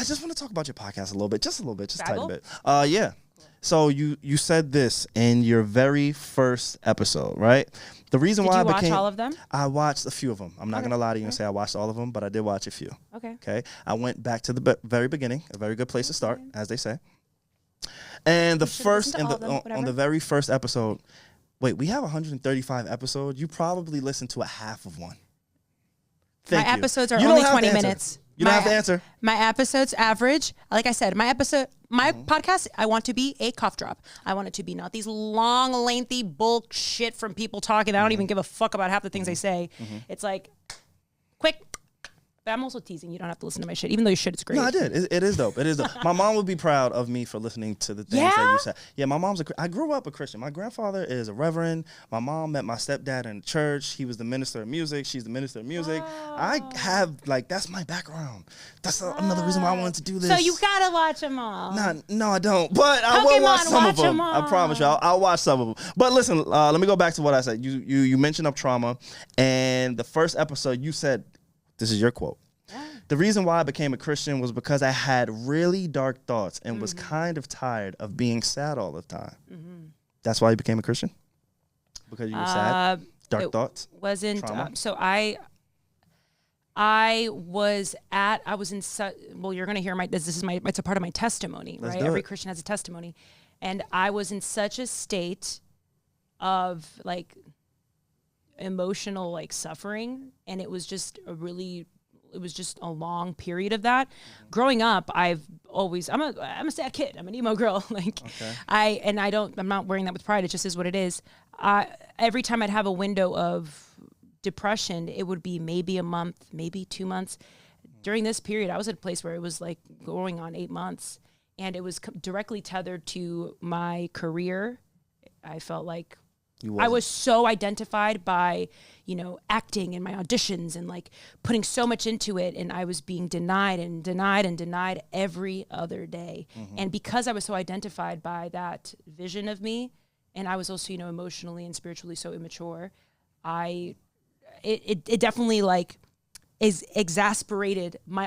just want to talk about your podcast a little bit, just a tiny bit. Yeah. So you said this in your very first episode, right? The reason why I became... Did you watch all of them? I watched a few of them. I'm not going to lie to you and say I watched all of them, but I did watch a few. Okay. I went back to the very beginning, a very good place to start, as they say. And on the very first episode, wait, we have 135 episodes. You probably listened to a half of one. My episodes are only 20 minutes. You don't have to answer. My episodes average, like I said, my podcast, I want to be a cough drop. I want it to be not these long, lengthy bullshit from people talking. I don't even give a fuck about half the things they say. It's like, quick. But I'm also teasing. You don't have to listen to my shit, even though your shit is great. No, I did. It is dope. It is dope. My mom would be proud of me for listening to the things that you said. Yeah, my mom's I grew up a Christian. My grandfather is a reverend. My mom met my stepdad in church. He was the minister of music. She's the minister of music. Oh. I have, that's my background. That's another reason why I wanted to do this. So you gotta watch them all. No, I don't. But I will watch some of them. I promise you. I'll watch some of them. But listen, let me go back to what I said. You mentioned up trauma, and the first episode you said, this is your quote. Yeah. The reason why I became a Christian was because I had really dark thoughts and was kind of tired of being sad all the time. That's why you became a Christian? Because you were sad? Dark thoughts? Wasn't. So I was in, well, you're going to hear it's a part of my testimony, right? Every Christian has a testimony. And I was in such a state of emotional suffering, and it was just a long period of that. Growing up, I'm a sad kid. I'm an emo girl. I'm not wearing that with pride. It just is what it is. Every time I'd have a window of depression, it would be maybe a month, maybe 2 months. During this period, I was at a place where it was going on 8 months, and it was directly tethered to my career. I felt like I was so identified by, acting and my auditions and putting so much into it. And I was being denied and denied and denied every other day. And because I was so identified by that vision of me, and I was also, emotionally and spiritually so immature, it definitely is exasperated my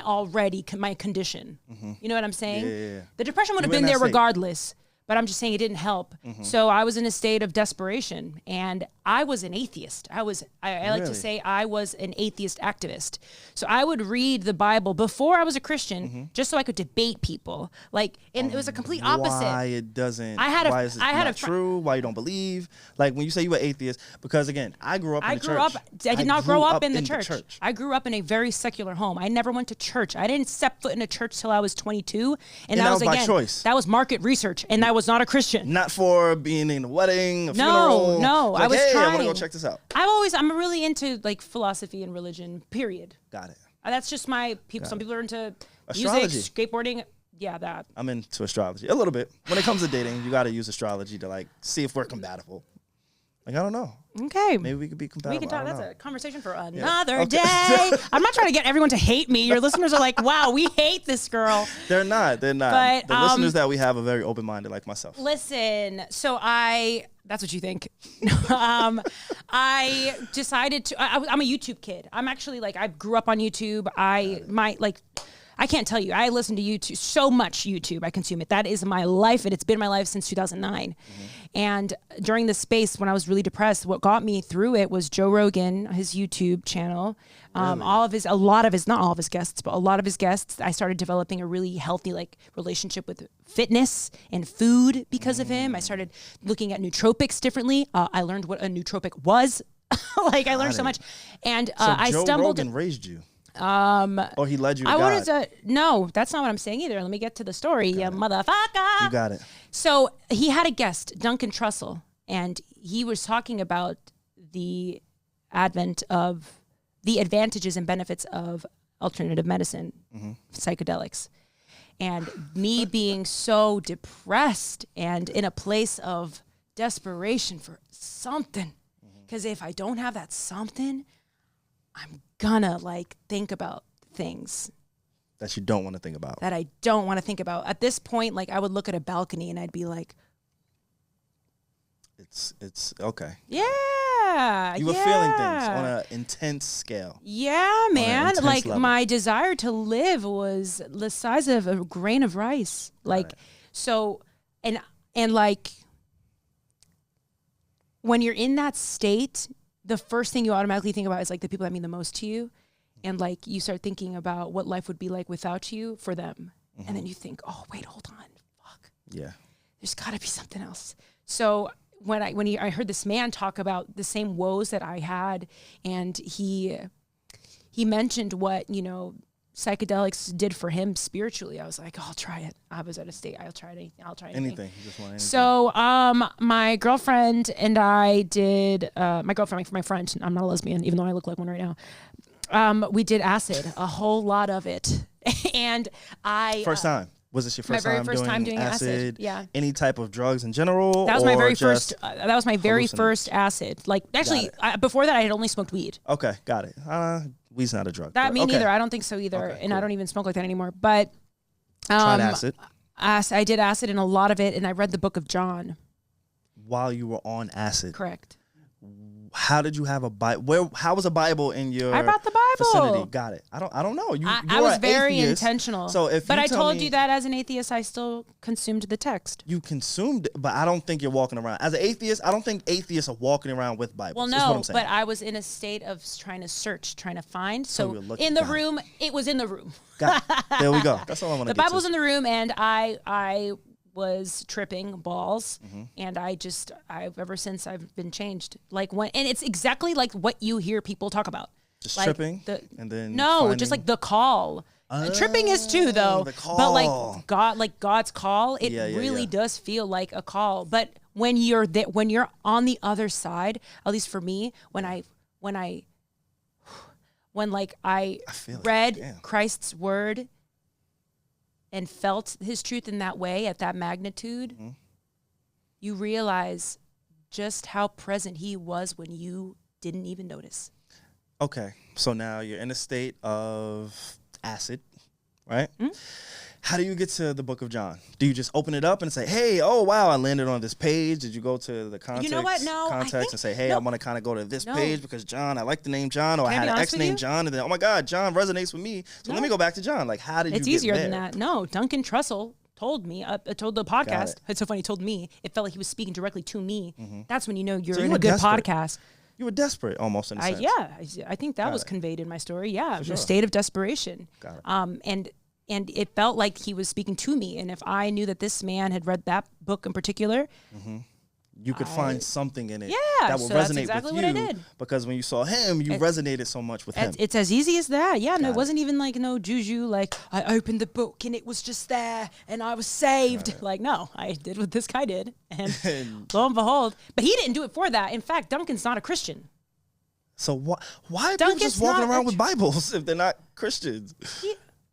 condition. You know what I'm saying? Yeah. The depression would have been there regardless. But I'm just saying it didn't help. So I was in a state of desperation, and I was an atheist. I like to say I was an atheist activist. So I would read the Bible before I was a Christian, just so I could debate people. And it was a complete opposite. Why it doesn't? Why is it not true? Why you don't believe? When you say you were atheist, because again, I grew up in the church. I did not grow up in the church. I grew up in a very secular home. I never went to church. I didn't step foot in a church till I was 22, and that was by choice. That was market research, and I was not a Christian. Not for being in a wedding, a funeral. No, I was trying. I want to go check this out. I'm really into philosophy and religion, period. Got it. That's just my people. Some people are into astrology. Music, skateboarding. Yeah, that. I'm into astrology a little bit. When it comes to dating, you got to use astrology to see if we're compatible. I don't know. Okay. Maybe we could be compatible. We can talk. That's a conversation for another day. I'm not trying to get everyone to hate me. Your listeners are like, wow, we hate this girl. They're not. But, the listeners that we have are very open-minded like myself. Listen, so that's what you think. I decided to, I'm a YouTube kid. I'm actually I grew up on YouTube. I can't tell you. I listen to YouTube, so much YouTube. I consume it. That is my life, and it's been my life since 2009. And during this space, when I was really depressed, what got me through it was Joe Rogan, his YouTube channel. Not all of his guests, but a lot of his guests. I started developing a really healthy relationship with fitness and food because of him. I started looking at nootropics differently. I learned what a nootropic was. I learned so much. And I Joe stumbled. Rogan raised you. Or he led you to God. No, that's not what I'm saying either. Let me get to the story, you motherfucker. You got it. So he had a guest, Duncan Trussell, and he was talking about the advantages and benefits of alternative medicine, psychedelics. And me being so depressed and in a place of desperation for something. Because if I don't have that something, I'm gonna think about things that you don't want to think about. That I don't want to think about. At this point, I would look at a balcony and I'd be like, it's okay. Yeah. You were feeling things on an intense scale. Yeah, man. My desire to live was the size of a grain of rice. So, and when you're in that state, the first thing you automatically think about is the people that mean the most to you. And you start thinking about what life would be like without you for them. And then you think, oh, wait, hold on. Fuck. Yeah. there's got to be something else. So when I heard this man talk about the same woes that I had, and he mentioned what, psychedelics did for him spiritually, I was like, I'll try it. I was at a state, I'll try anything. Anything. You just want anything. So my girlfriend and I did, my friend, I'm not a lesbian, even though I look like one right now. We did acid, a whole lot of it. And First time. Was this your first time? My very first time doing acid. Yeah. Any type of drugs in general? That was my very first. That was my very first acid. Like, actually, before that, I had only smoked weed. Okay, got it. Weed's not a drug. Me neither. I don't think so either. Okay, and cool. I don't even smoke like that anymore. But tried acid. I did acid and a lot of it, and I read the Book of John. While you were on acid. Correct. How did you have a Bible? How was a Bible in your I brought the Bible. vicinity? Got it. I don't know. I was very atheist, intentional. So but I told you that as an atheist, I still consumed the text. You consumed it, but I don't think you're walking around. As an atheist, I don't think atheists are walking around with Bibles. Well, no, but I was in a state of trying to search, trying to find. So in the room, it was in the room. Got it. There we go. That's all I want to get to. The Bible's in the room, and I was tripping balls, and I've ever since I've been changed. Like and it's exactly like what you hear people talk about. Just like tripping, and then just like the call. Tripping is too, though. The call. But God's call, it really does feel like a call. But when you're on the other side, at least for me, when I read Christ's word and felt his truth in that way, at that magnitude, you realize just how present he was when you didn't even notice. Okay, so now you're in a state of acid, right? How do you get to the Book of John? Do you just open it up and say, hey, oh, wow, I landed on this page? Did you go to the context, you know what? No, and say, hey, I want to kind of go to this page because John, I like the name John, or I had an ex named John, and then, oh, my God, John resonates with me, so let me go back to John. Like, how did you get there? It's easier than that. No, Duncan Trussell told me, told the podcast. It's so funny, he told me. It felt like he was speaking directly to me. That's when you know you're in a good podcast. You were desperate, almost, in a sense. Yeah, I think that was conveyed in my story. Yeah, a state of desperation. Got it. And it felt like he was speaking to me. And if I knew that this man had read that book in particular, you could find something in it that would resonate that's exactly with what you. I did. Because when you saw him, you resonated so much with him. It's as easy as that. Yeah, no, it wasn't even like no juju. Like, I opened the book and it was just there and I was saved. Like, no, I did what this guy did. And lo and behold, but he didn't do it for that. In fact, Duncan's not a Christian. So why are people just walking around with Bibles if they're not Christians?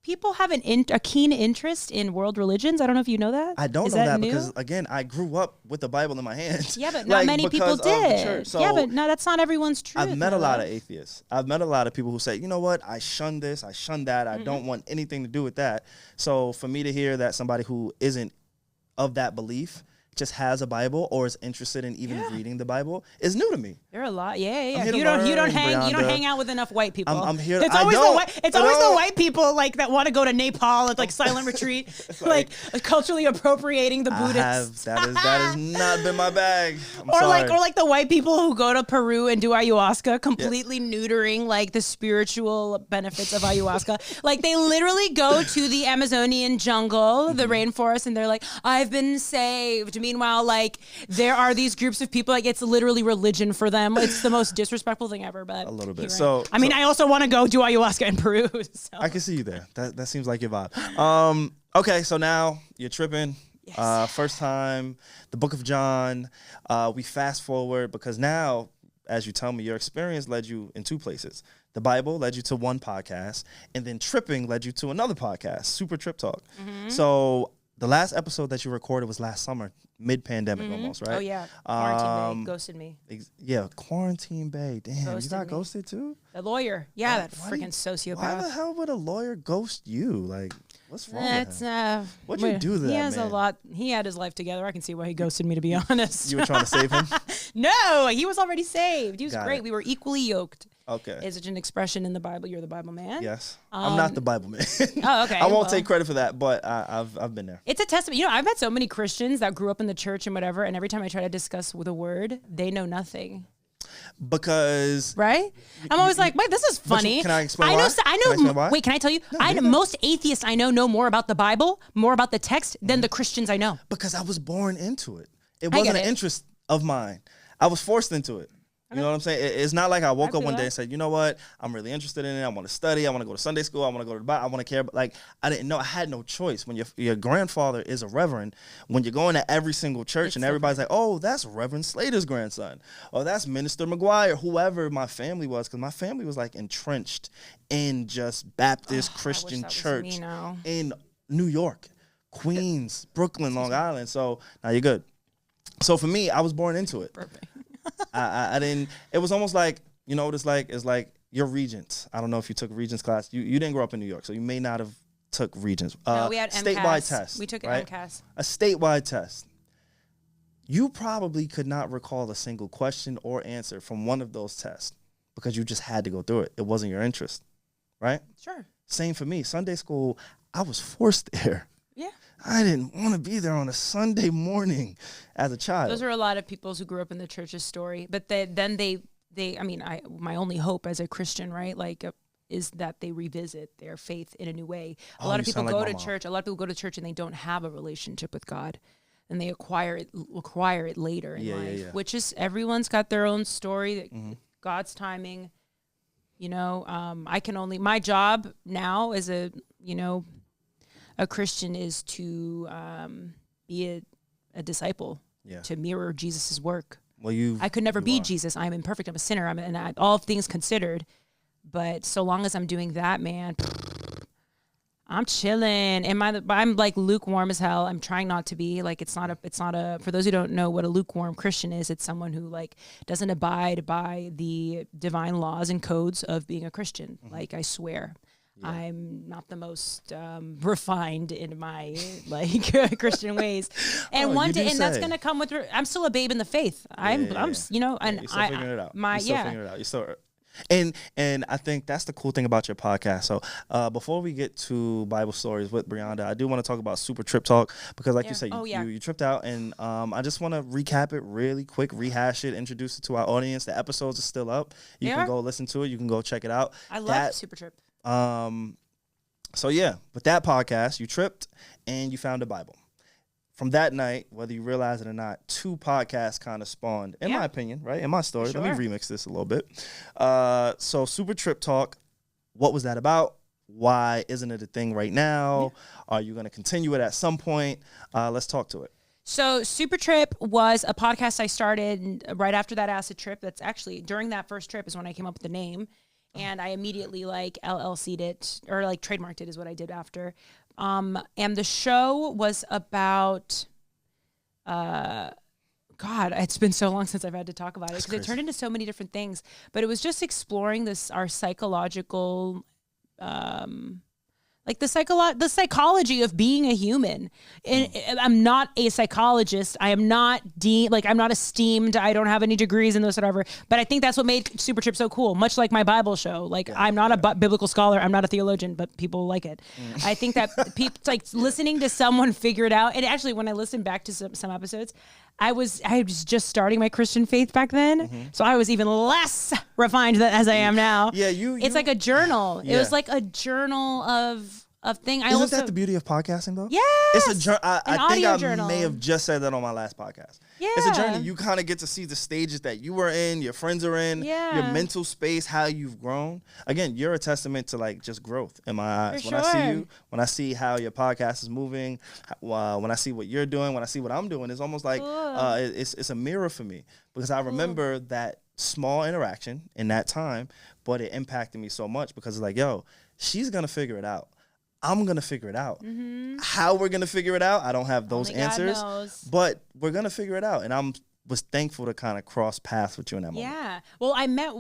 People have a keen interest in world religions. I don't know if you know that. I don't know that because, again, I grew up with the Bible in my hand. Yeah, but not many people did. So yeah, but no, that's not everyone's truth. I've met a lot of atheists. I've met a lot of people who say, you know what, I shun this, I shun that, I don't want anything to do with that. So for me to hear that somebody who isn't of that belief just has a Bible or is interested in even reading the Bible is new to me. There are a lot, You don't hang out with enough white people. I'm here. It's always the white people like that want to go to Nepal and like silent retreat, like culturally appropriating the Buddhists. That has not been my bag. Or like the white people who go to Peru and do ayahuasca, completely neutering like the spiritual benefits of ayahuasca. Like they literally go to the Amazonian jungle, the rainforest, and they're like, I've been saved. Meanwhile, like there are these groups of people, like it's literally religion for them. It's the most disrespectful thing ever. But a little bit. Right. I also want to go do ayahuasca in Peru. So. I can see you there. That seems like your vibe. Okay, so now you're tripping. Yes. First time, the Book of John. We fast forward because now, as you tell me, your experience led you in two places. The Bible led you to one podcast, and then tripping led you to another podcast, Super Trip Talk. So the last episode that you recorded was last summer, mid-pandemic almost, right? Oh, yeah. Quarantine Bay ghosted me. Quarantine Bay. Damn, ghosted you got ghosted too? The lawyer. Yeah, that freaking sociopath. Why the hell would a lawyer ghost you? Like, what's wrong with him? What'd you do to that, He has a lot. He had his life together. I can see why he ghosted me, to be honest. You were trying to save him? No, he was already saved. He was great. We were equally yoked. Okay. Is it an expression in the Bible? You're the Bible man? Yes. I'm not the Bible man. Oh, okay. I won't take credit for that, but I've been there. It's a testament. I've met so many Christians that grew up in the church and whatever, and every time I try to discuss with a word, they know nothing. Because right? I'm always like, wait, this is funny. Can I explain why? I know why? Wait, can I tell you? No, most atheists I know more about the Bible, more about the text than the Christians I know. Because I was born into it. It wasn't an interest of mine. I was forced into it. You know what I'm saying? It's not like I woke up one day and said, you know what? I'm really interested in it. I want to study. I want to go to Sunday school. I want to go to the Bible. I want to care. But like, I didn't know. I had no choice. When your grandfather is a reverend, when you're going to every single church and everybody's like, oh, that's Reverend Slater's grandson. Or that's Minister McGuire, whoever my family was. Because my family was like entrenched in just Baptist Christian church in New York, Queens, Brooklyn, Long Island. So now you're good. So for me, I was born into it. Perfect. I didn't. It was almost like, you know what it's like? It's like your Regents. I don't know if you took Regents class. You didn't grow up in New York, so you may not have took Regents. No, we had statewide test. We took right? MCAS. A statewide test. You probably could not recall a single question or answer from one of those tests because you just had to go through it. It wasn't your interest, right? Sure. Same for me. Sunday school, I was forced there. Yeah. I didn't want to be there on a Sunday morning as a child. Those are a lot of people who grew up in the church's story, but my only hope as a Christian, right? Like, is that they revisit their faith in a new way. A lot of people go to church. A lot of people go to church and they don't have a relationship with God, and they acquire it later in life. Which is, everyone's got their own story. God's timing. You know, my job now as a Christian is to be a disciple, to mirror Jesus's work. Well, I could never be Jesus. I'm imperfect. I'm a sinner. All things considered. But so long as I'm doing that, man, I'm chilling. I'm like lukewarm as hell. I'm trying not to be. Like, it's not a. For those who don't know what a lukewarm Christian is, it's someone who like doesn't abide by the divine laws and codes of being a Christian. Like, I swear. Yeah. I'm not the most refined in my Christian ways, and that's gonna come with. I'm still a babe in the faith. I'm you're still figuring it out. You're still. And I think that's the cool thing about your podcast. So before we get to Bible stories with Brianda, I do want to talk about Super Trip Talk because, like you said, you tripped out, and I just want to recap it really quick, rehash it, introduce it to our audience. The episodes are still up. You can go listen to it. You can go check it out. I love Super Trip. So yeah, with that podcast, you tripped and you found the Bible. From that night, whether you realize it or not, 2 podcasts kind of spawned, in my opinion, right? In my story. Sure. Let me remix this a little bit. So Super Trip Talk, what was that about? Why isn't it a thing right now? Yeah. Are you going to continue it at some point? Let's talk to it. So Super Trip was a podcast I started right after that acid trip. That's actually, during that first trip is when I came up with the name. And I immediately LLC'd it, or trademarked it is what I did after. And the show was about, God, it's been so long since I've had to talk about it because it turned into so many different things. But it was just exploring our psychological, the psychology of being a human. And I'm not a psychologist. I am not I'm not esteemed. I don't have any degrees in this, whatever. But I think that's what made Super Trip so cool. Much like my Bible show. I'm not a biblical scholar. I'm not a theologian, but people like it. I think that people listening to someone figure it out. And actually, when I listened back to some episodes, I was just starting my Christian faith back then, so I was even less refined as I am now. Yeah, it's like a journal. Yeah. It was like a journal of thing. Isn't that the beauty of podcasting, though? Yes. It's a journal. I think I journal. may have just said that on my last podcast. Yeah. It's a journey. You kind of get to see the stages that you were in, your friends are in, your mental space, how you've grown. Again, you're a testament to just growth in my eyes. For when sure. I see you, when I see how your podcast is moving, when I see what you're doing, when I see what I'm doing, it's almost like it's a mirror for me because I remember that small interaction in that time, but it impacted me so much because it's like, yo, she's going to figure it out. I'm going to figure it out. How we're going to figure it out, I don't have those answers, but we're going to figure it out. And I was thankful to kind of cross paths with you in that moment. Yeah. Well, I met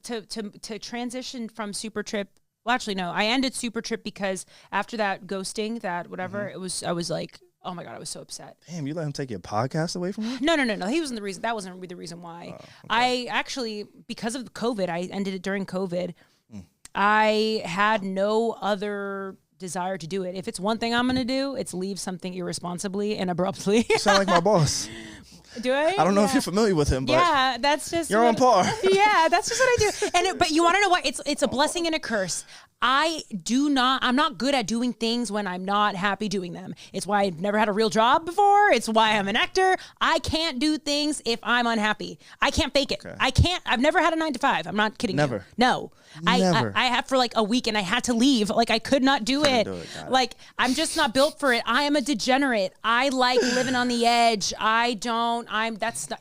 to transition from Super Trip. Well, actually, no, I ended Super Trip because after that ghosting, that whatever, I was like, oh my God, I was so upset. Damn, you let him take your podcast away from you? No. He wasn't the reason. That wasn't the reason why. Oh, okay. I actually, because of COVID, I ended it during COVID. I had no other desire to do it. If it's one thing I'm going to do, it's leave something irresponsibly and abruptly. You sound like my boss. Do I? I don't know if you're familiar with him, but yeah, that's just you're on par. Yeah, that's just what I do. But you want to know what? It's a blessing and a curse. I'm not good at doing things when I'm not happy doing them. It's why I've never had a real job before. It's why I'm an actor. I can't do things if I'm unhappy. I can't fake it. Okay. I've never had a 9 to 5. I'm not kidding Never. you. No. Never. I have for like a week and I had to leave. Like I could not do it. Like I'm just not built for it. I am a degenerate. I like living on the edge.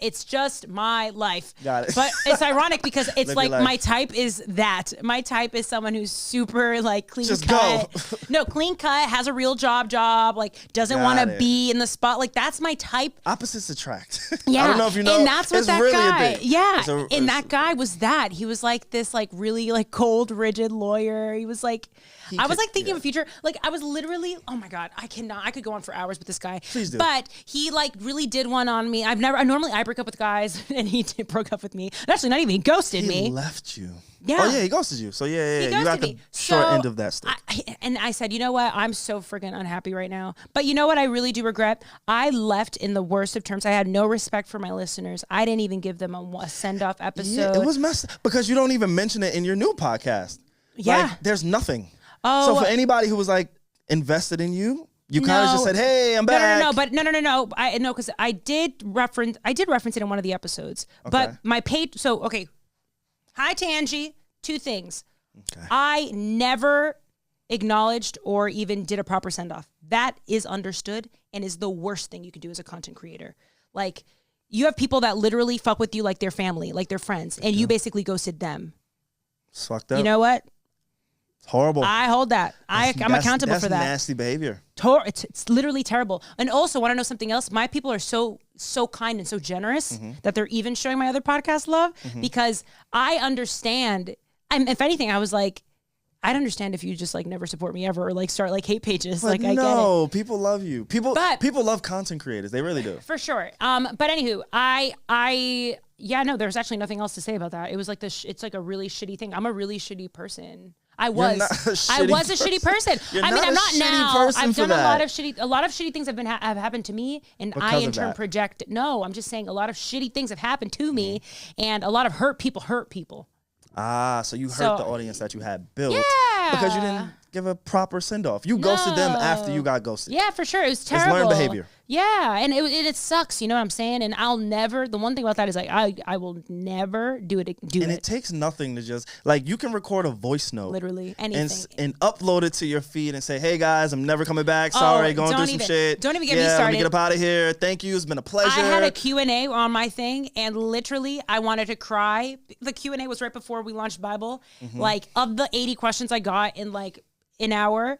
It's just my life. Got it. But it's ironic because it's like my type is that. My type is someone who's super like clean just cut. Go. No, clean cut, has a real job, like doesn't want to be in the spot. Like that's my type. Opposites attract. Yeah. I don't know if you know. And that's what that really guy. Yeah. And that guy was that. He was like this like really like cold, rigid lawyer. He was like I was like thinking of a future. Like I was literally, oh my God, I could go on for hours with this guy. Please do. But he like really did one on me. Normally I break up with guys and he broke up with me. Actually not even, he ghosted me. He left you. Yeah. Oh yeah, he ghosted you. So yeah. You got the short end of that stick. And I said, you know what? I'm so freaking unhappy right now. But you know what I really do regret? I left in the worst of terms. I had no respect for my listeners. I didn't even give them a send-off episode. Yeah, it was messed up because you don't even mention it in your new podcast. Yeah. Like, there's nothing. Oh. So for anybody who was like invested in you, you kind of just said, "Hey, I'm back." No. I know because I did reference it in one of the episodes. Okay. But my page. So okay. Hi, Tangi. 2 things. Okay. I never acknowledged or even did a proper send-off. That is understood and is the worst thing you can do as a content creator. Like, you have people that literally fuck with you like their family, like their friends, and you basically ghosted them. It's fucked up. You know what? It's horrible. I hold that. I'm accountable for that. That's nasty behavior. It's literally terrible. And also, want to know something else? My people are so kind and so generous that they're even showing my other podcast love because I understand. If anything, I was like, I'd understand if you just like never support me ever or like start like hate pages. But like I get it. No, people love you. People love content creators. They really do. For sure. But anywho, there's actually nothing else to say about that. It was like it's like a really shitty thing. I'm a really shitty person. I was a shitty person. I'm not now. I've done a lot of shitty things have happened to me, and I in turn project. No, I'm just saying a lot of shitty things have happened to me, and a lot of hurt people. Ah, so you hurt the audience that you had built because you didn't give a proper send-off. You ghosted them after you got ghosted. Yeah, for sure. It was terrible. It's learned behavior. Yeah, and it sucks, you know what I'm saying? And I'll never, the one thing about that is like, I will never do it. And it takes nothing to just, like, you can record a voice note. Literally, anything. And upload it to your feed and say, hey guys, I'm never coming back. Sorry, going through some shit. Don't even get me started. Let me get up out of here. Thank you. It's been a pleasure. I had a Q&A on my thing, and literally, I wanted to cry. The Q&A was right before we launched Bible. Like, of the 80 questions I got in, like, an hour,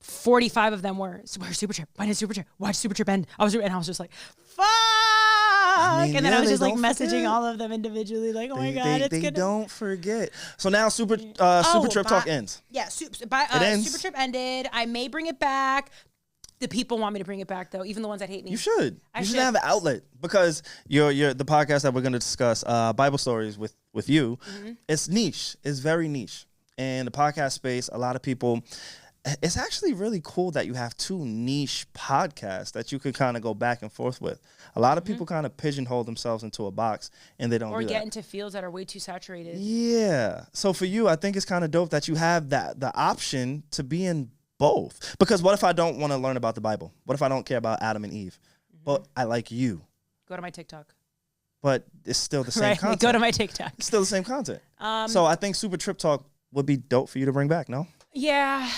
45 of them were, where's Super Trip? Why did Super Trip? Why did Super Trip end? I was just like, fuck. And then I was just like messaging all of them individually, like, oh my God, they don't forget. So now Super Trip Talk ends. Yeah, Super Trip ended. I may bring it back. The people want me to bring it back, though, even the ones that hate me. You should. You should have an outlet because you're the podcast that we're going to discuss, Bible stories with you. It's niche. It's very niche. And the podcast space, a lot of people, it's actually really cool that you have 2 niche podcasts that you could kind of go back and forth with. A lot of people kind of pigeonhole themselves into a box and they don't do that. Or get into fields that are way too saturated. Yeah. So for you, I think it's kind of dope that you have the option to be in both. Because what if I don't want to learn about the Bible? What if I don't care about Adam and Eve? But I like you. Go to my TikTok. But it's still the same content. Go to my TikTok. It's still the same content. So I think Super Trip Talk would be dope for you to bring back, no? Yeah,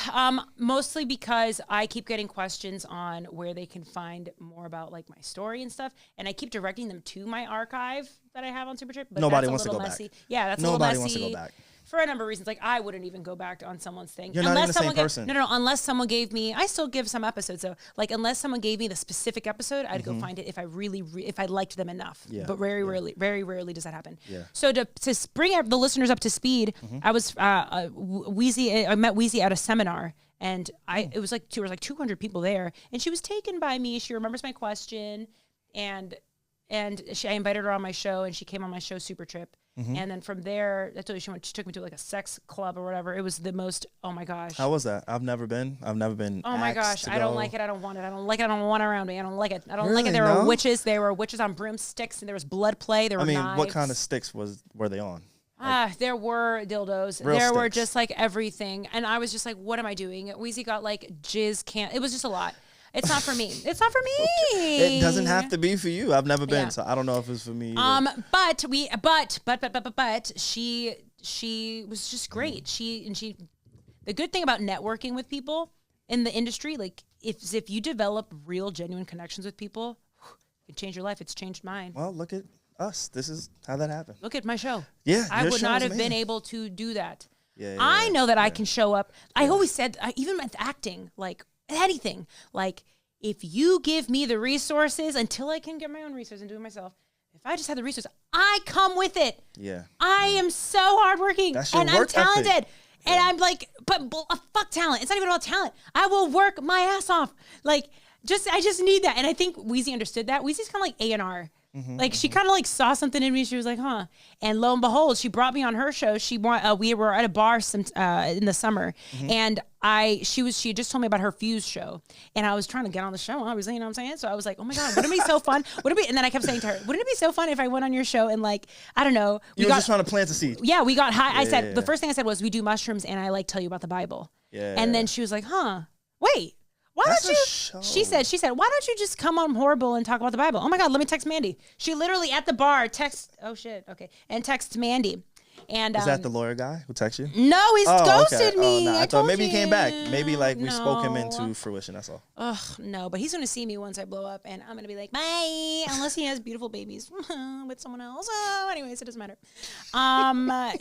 mostly because I keep getting questions on where they can find more about like my story and stuff, and I keep directing them to my archive that I have on Super Trip. But nobody wants to go back. Yeah, that's nobody a little messy. Wants to go back. For a number of reasons, like I wouldn't even go back on someone's thing. You're not even the same person. No. Unless someone gave me, I still give some episodes. So, like, unless someone gave me the specific episode, I'd go find it if I really, if I liked them enough. Yeah. But very rarely does that happen. Yeah. So to bring the listeners up to speed, I was Weezy. I met Weezy at a seminar, and it was like 200 people there, and she was taken by me. She remembers my question, and I invited her on my show, and she came on my show, Super Trip. And then from there, I told you she took me to like a sex club or whatever. It was the most, oh my gosh. How was that? I've never been. Oh my gosh. I don't like it. I don't want it. I don't like it. I don't want it around me. I don't like it. I don't Really? like it. There were witches. There were witches on broomsticks, and there was blood play. There were knives. What kind of sticks were they on? There were dildos. There were just like everything. And I was just like, what am I doing? Weezy got like jizz it was just a lot. It's not for me. It's not for me. It doesn't have to be for you. I've never been, so I don't know if it's for me either. But she was just great. The good thing about networking with people in the industry, like if you develop real, genuine connections with people, it can change your life. It's changed mine. Well, look at us. This is how that happened. Look at my show. Yeah, I would not have been able to do that. Yeah, I know that I can show up. I always said, even with acting, like anything, like if you give me the resources until I can get my own resources and do it myself, if I just had the resources, I come with it. Yeah. I am so hardworking and I'm talented. Ethic. And I'm like, but fuck talent. It's not even about talent. I will work my ass off. Like, I just need that. And I think Weezy understood that. Weezy's kind of like A&R. Like she kind of like saw something in me. She was like, huh. And lo and behold, she brought me on her show. We were at a bar in the summer, and she just told me about her Fuse show, and I was trying to get on the show. Obviously, you know what I'm saying? So I was like, oh my god, wouldn't it be so fun? And then I kept saying to her, wouldn't it be so fun if I went on your show and like, I don't know, you were just trying to plant a seed. Yeah, we got high. I said the first thing I said was, we do mushrooms, and I like tell you about the Bible. Yeah. And then she was like, huh, wait. Why don't you? She said, why don't you just come on Whoreible and talk about the Bible? Oh my God, let me text Mandy. She literally at the bar texts Mandy. And is that the lawyer guy who texted you? No, he's ghosted me. I thought maybe he came back. Maybe like we spoke him into fruition. That's all. Ugh, no, but he's gonna see me once I blow up, and I'm gonna be like, bye, unless he has beautiful babies with someone else. Oh, anyways, it doesn't matter.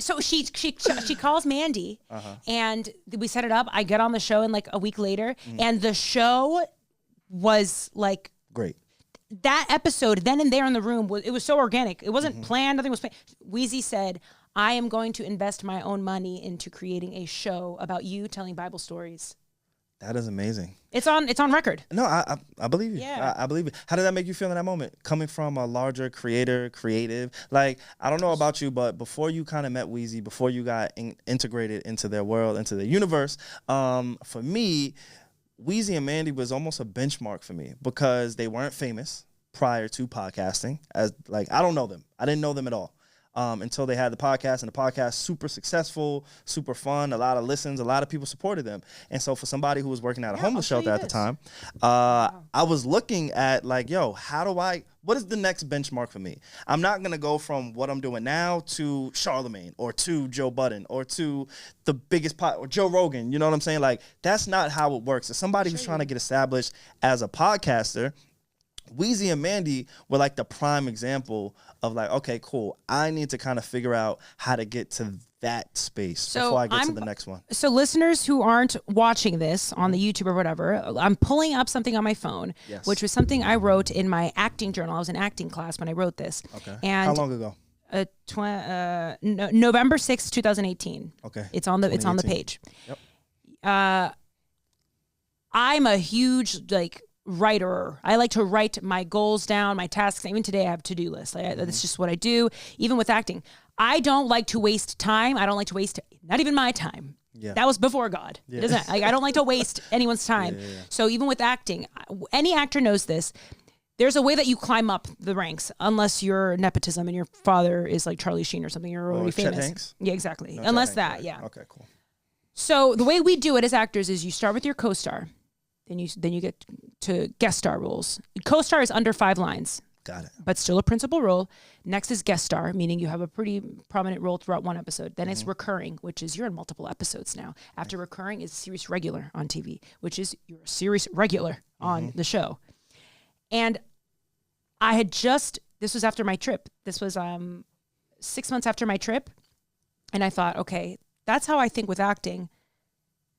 So she calls Mandy, and we set it up. I get on the show, and like a week later, and the show was like great. That episode, then and there in the room, it was so organic. It wasn't planned. Nothing was planned. Weezy said, I am going to invest my own money into creating a show about you telling Bible stories. That is amazing. It's on record. No, I believe you. Yeah. I believe it. How did that make you feel in that moment? Coming from a larger creative, like, I don't know about you, but before you kind of met Weezy, before you got integrated into their world, into their universe, for me, Weezy and Mandy was almost a benchmark for me because they weren't famous prior to podcasting. I don't know them. I didn't know them at all. Until they had the podcast, and the podcast super successful, super fun, a lot of listens, a lot of people supported them. And so for somebody who was working at a homeless shelter at the time, I was looking at like, yo, what is the next benchmark for me? I'm not going to go from what I'm doing now to Charlemagne or to Joe Budden or to the biggest or Joe Rogan. You know what I'm saying? Like, that's not how it works. As somebody who's trying to get established as a podcaster, Weezy and Mandy were like the prime example of like, okay, cool. I need to kind of figure out how to get to that space before I get to the next one. So listeners who aren't watching this on the YouTube or whatever, I'm pulling up something on my phone, which was something I wrote in my acting journal. I was in acting class when I wrote this. Okay. And how long ago? November 6th, 2018. Okay. It's on the page. Yep. I'm a huge writer. I like to write my goals down, my tasks. Even today I have a to-do list. That's just what I do. Even with acting, I don't like to waste time. I don't like to waste not even my time. Yeah. That was before God. Yeah. I don't like to waste anyone's time. Yeah. So even with acting, any actor knows this. There's a way that you climb up the ranks, unless you're nepotism and your father is like Charlie Sheen or something. You're already famous. Chet Hanks? Yeah, exactly. No, unless that, right. Yeah. Okay, cool. So the way we do it as actors is you start with your co-star. Then you get to guest star roles. Co-star is under 5 lines. Got it. But still a principal role. Next is guest star, meaning you have a pretty prominent role throughout one episode. Then it's recurring, which is you're in multiple episodes now. After recurring is series regular on TV, which is you're a series regular on the show. And this was after my trip. This was 6 months after my trip. And I thought, okay, that's how I think with acting.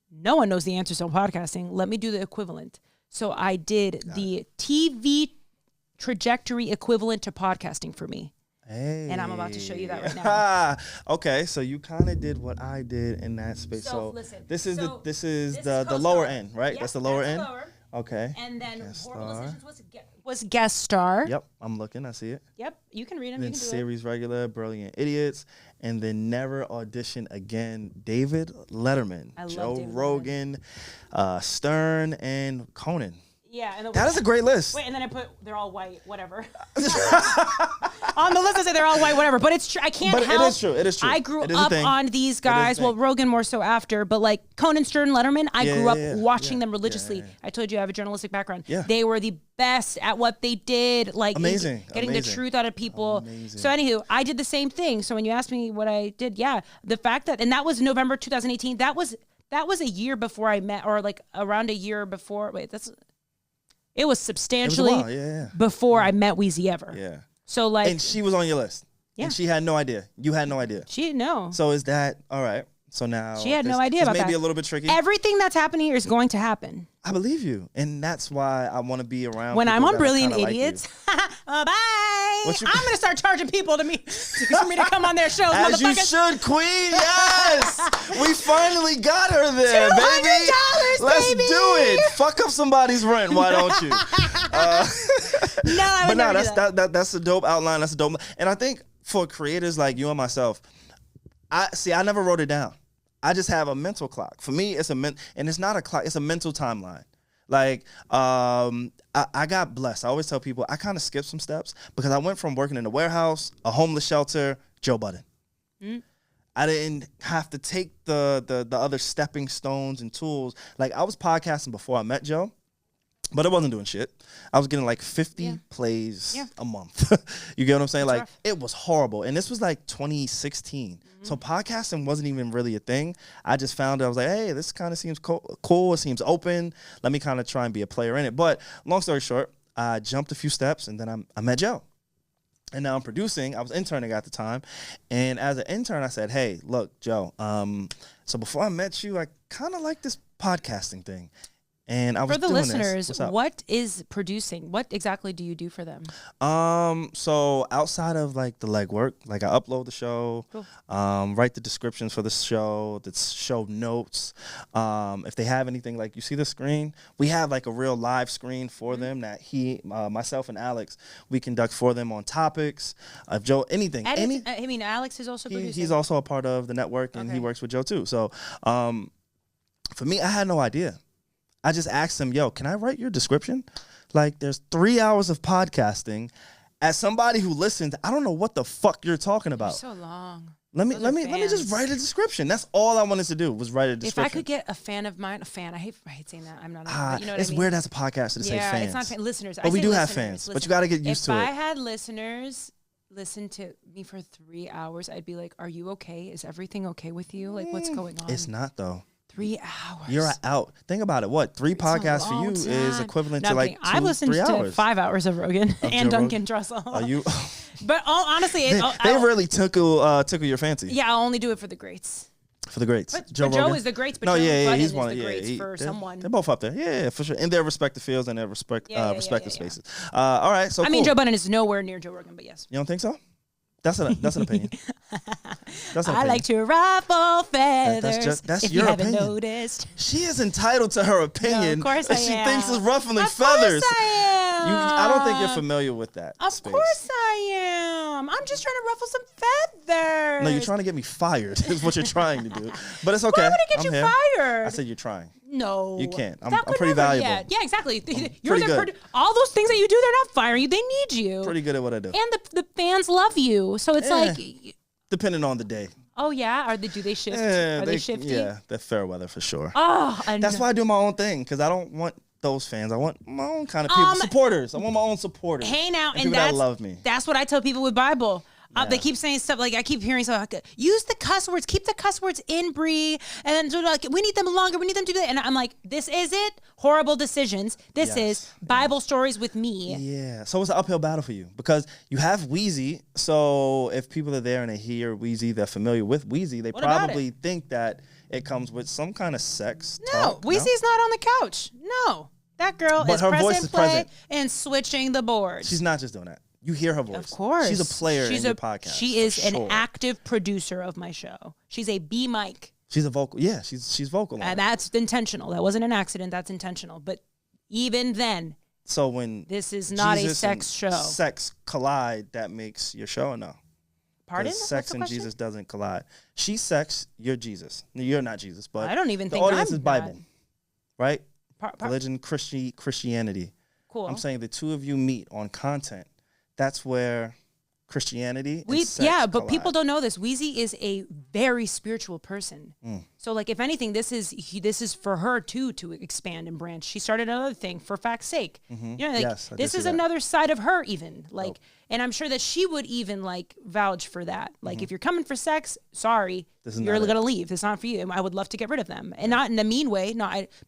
No one knows the answers on podcasting. Let me do the equivalent. So I did the TV trajectory equivalent to podcasting for me. Hey. And I'm about to show you that right now. Okay, so you kind of did what I did in that space. So listen, this is the lower end, right? Yep, that's the lower end. Lower. Okay. And then Whoreible Decisions was was guest star. Yep, I'm looking. I see it. Yep, you can read them. Then you can do series regular, Brilliant Idiots, and then Never Audition Again, David Letterman, Joe Rogan, Stern, and Conan. Yeah, and that is a great list. Wait, and then I put they're all white, whatever. On the list I say they're all white, whatever. But it's true. I can't help. But it is true. It is true. I grew up on these guys. Well, Rogan more so after, but like Conan, Stern, Letterman, I grew up watching them religiously. I told you I have a journalistic background. Yeah. They were the best at what they did. Like getting the truth out of people. Amazing. So anywho, I did the same thing. So when you asked me what I did, the fact that, and that was November 2018. That was a year before I met, or like around a year before. It was substantially before I met Weezy ever. Yeah. So like, and she was on your list. Yeah. And she had no idea. You had no idea. She didn't know. So is that all right? So now she had no idea about that. Maybe a little bit tricky. Everything that's happening here is going to happen. I believe you, and that's why I want to be around. When I'm on Brilliant Idiots, bye. I'm gonna start charging people for me to come on their shows. As you should, Queen. Yes, we finally got her there, baby. Let's do it. Fuck up somebody's rent. Why don't you? That's a dope outline. That's a dope. And I think for creators like you and myself, I never wrote it down. I just have a mental clock. For me, it's and it's not a clock. It's a mental timeline. Like, I got blessed. I always tell people I kind of skipped some steps because I went from working in a warehouse, a homeless shelter, Joe Budden. Mm. I didn't have to take the other stepping stones and tools. Like, I was podcasting before I met Joe, but I wasn't doing shit. I was getting like 50 plays a month. You get what I'm saying? That's like rough. It was horrible. And this was like 2016. So podcasting wasn't even really a thing. I just found it. I was like, hey, this kind of seems cool. It seems open. Let me kind of try and be a player in it. But long story short, I jumped a few steps and then I met Joe. And now I'm producing. I was interning at the time. And as an intern, I said, hey, look, Joe, so before I met you, I kind of like this podcasting thing. And I was for the doing listeners, what is producing? What exactly do you do for them? So outside of like the legwork, like I upload the show, cool. Write the descriptions for the show notes. If they have anything, like you see the screen, we have like a real live screen for them that myself and Alex, we conduct for them on topics. If Joe, anything, Alex is also producing. He's also a part of the network, and he works with Joe too. So, for me, I had no idea. I just asked him, yo, can I write your description? Like, there's 3 hours of podcasting. As somebody who listens, I don't know what the fuck you're talking about. You're so long. Let me just write a description. That's all I wanted to do was write a description. If I could get a fan of mine, I hate saying that. I'm not. But you know what it's I mean? Weird as a podcaster to say fans. It's not listeners. But we do have fans. But you got to get used to it. If I had listeners listen to me for 3 hours, I'd be like, "Are you okay? Is everything okay with you? Like, what's going on?" It's not though. 3 hours. You're out. Think about it. What? 3 podcasts for you is equivalent to like 2-3 hours. I've listened to 5 hours of Rogan and Duncan Trussell. Are you? But honestly, they really tickle your fancy. Yeah, I'll only do it for the greats. For the greats. But Joe is the greats, but he's one of the greats for someone. They're both up there. Yeah, for sure. In their respective fields and their respective spaces. All right, so I mean, Joe Budden is nowhere near Joe Rogan, but yes. You don't think so? That's an opinion. I like to ruffle feathers. That's if your you opinion. haven't noticed. She is entitled to her opinion. No, of course I am. She thinks it's ruffling feathers. Of course I am. I don't think you're familiar with that. Of course I am. I'm just trying to ruffle some feathers. No, you're trying to get me fired. Is what you're trying to do. But it's okay. Why would I get you fired? I said you're trying. No, you can't. I'm pretty valuable. Yeah, exactly. You're all those things that you do, they're not firing you. They need you. Pretty good at what I do. And the fans love you, so it's like depending on the day. Oh yeah, do they shift? Are they shifty? Yeah, they're fair weather for sure. Oh, that's why I do my own thing because I don't want those fans. I want my own kind of people, supporters. I want my own supporters. Hey now, and people that love me. That's what I tell people with Bible. They keep saying stuff like I keep hearing stuff like use the cuss words, keep the cuss words in, Bree, and then sort of like we need them longer, we need them to do that. And I'm like, this is it, Whoreible Decisions. This is Bible stories with me. Yeah, so it's an uphill battle for you because you have Weezy. So if people are there and they hear Weezy, they're familiar with Weezy, they probably think that it comes with some kind of sex. No, Weezy's not on the couch. No, that girl is pressing play and switching the boards. She's not just doing that. You hear her voice. Of course. She's a player in your podcast. She is an active producer of my show. She's a B mic. She's a vocal. Yeah, she's vocal. And that's intentional. That wasn't an accident. That's intentional. But even then, So when this is not Jesus a sex show, sex collide, that makes your show or no? Pardon? Sex and Jesus doesn't collide. She's sex, you're Jesus. You're not Jesus, but I don't even the think audience I'm is Bible, not. right? Religion, Christianity. Cool. I'm saying the two of you meet on content. That's where Christianity and sex but collide. people don't know this. Weezy is a very spiritual person. So like if anything, this is for her too to expand and branch. She started another thing for fact's sake. You know, like Yes, this is another side of her even. Like and I'm sure that she would even like vouch for that. Like if you're coming for sex, sorry, you're gonna leave. It's not for you. I would love to get rid of them. And not in a mean way.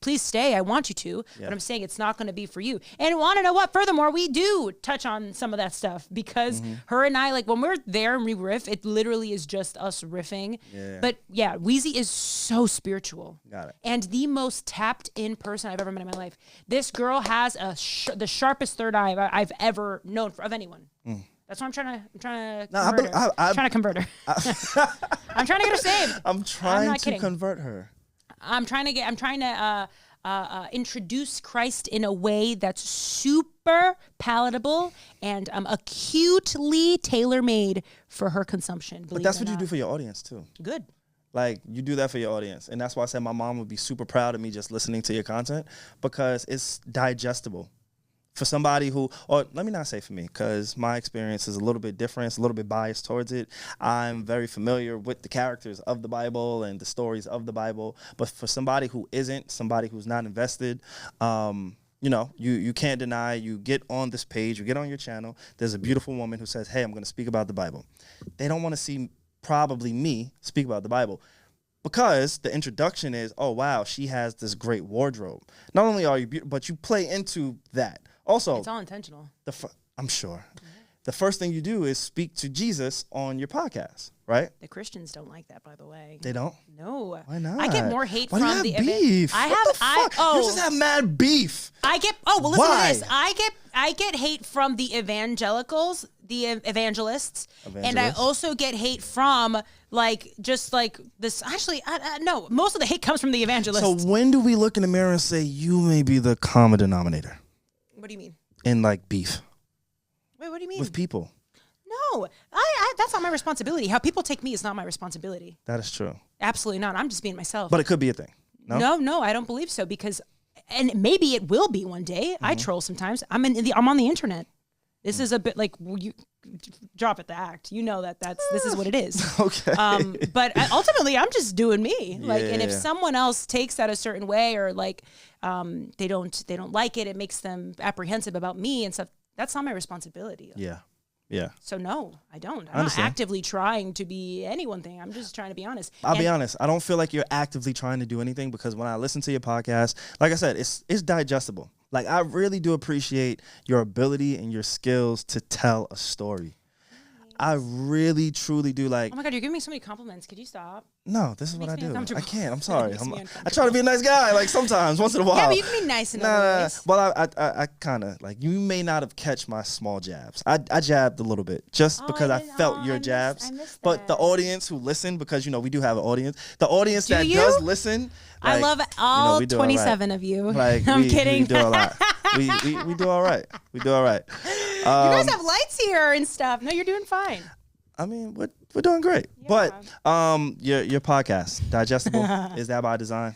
Please stay. I want you to. But I'm saying it's not gonna be for you. And want to know what? Furthermore, we do touch on some of that stuff because her and I, like when we're there and we riff, it literally is just us riffing. Yeah. But yeah, Weezy is so spiritual. Got it. And the most tapped in person I've ever met in my life. This girl has the sharpest third eye I've ever known of anyone. That's why I'm trying to convert her. I'm trying to convert her. I'm trying to get her saved. I'm trying to convert her. I'm trying to introduce Christ in a way that's super palatable and acutely tailor-made for her consumption. But that's what you do for your audience too. Good. Like you do that for your audience. And that's why I said my mom would be super proud of me just listening to your content because it's digestible. For somebody who, or let me not say for me, because my experience is a little bit different, it's a little bit biased towards it. I'm very familiar with the characters of the Bible and the stories of the Bible. But for somebody who isn't, somebody who's not invested, you know, you can't deny, you get on this page, you get on your channel, there's a beautiful woman who says, hey, I'm going to speak about the Bible. They don't want to see probably me speak about the Bible. Because the introduction is, oh, wow, she has this great wardrobe. Not only are you beautiful, but you play into that. Also, it's all intentional. I'm sure. The first thing you do is speak to Jesus on your podcast, right? The Christians don't like that, by the way. They don't? No. Why not? I get more hate Why from do you the have beef. You just have mad beef. Listen Why? to this. I get hate from the evangelicals, the evangelists, and I also get hate from like just like this. Actually, no, most of the hate comes from the evangelists. So when do we look in the mirror and say you may be the common denominator? What do you mean? In like beef. Wait, what do you mean? With people. No, that's not my responsibility. How people take me is not my responsibility. That is true. Absolutely not. I'm just being myself. But it could be a thing. No, I don't believe so because, and maybe it will be one day. I troll sometimes. I'm on the internet. This is a bit like you drop at the act. You know this is what it is. Okay. But ultimately, I'm just doing me. Like, and if someone else takes that a certain way, or like, they don't like it, it makes them apprehensive about me and stuff. That's not my responsibility. Yeah. Yeah. So no, I don't. I'm not actively trying to be any one thing. I'm just trying to be honest. I'll be honest. I don't feel like you're actively trying to do anything because when I listen to your podcast, like I said, it's digestible. Like I really do appreciate your ability and your skills to tell a story. I really, truly do. Like, oh my God, you're giving me so many compliments. Could you stop? No, this is what I do. I can't. I'm sorry. I try to be a nice guy, like sometimes, once in a while. Yeah, but you can be nice in other ways. Well, I kind of like you may not have catch my small jabs. I jabbed a little bit just because I felt your jabs. But the audience who listen, because you know we do have an audience. The audience that does listen. Like, I love all 27 of you. Like, I'm kidding. We do a lot. we do all right. We do all right. You guys have lights here and stuff. No, you're doing fine. I mean, we're doing great. Yeah. But your podcast, digestible, is that by design?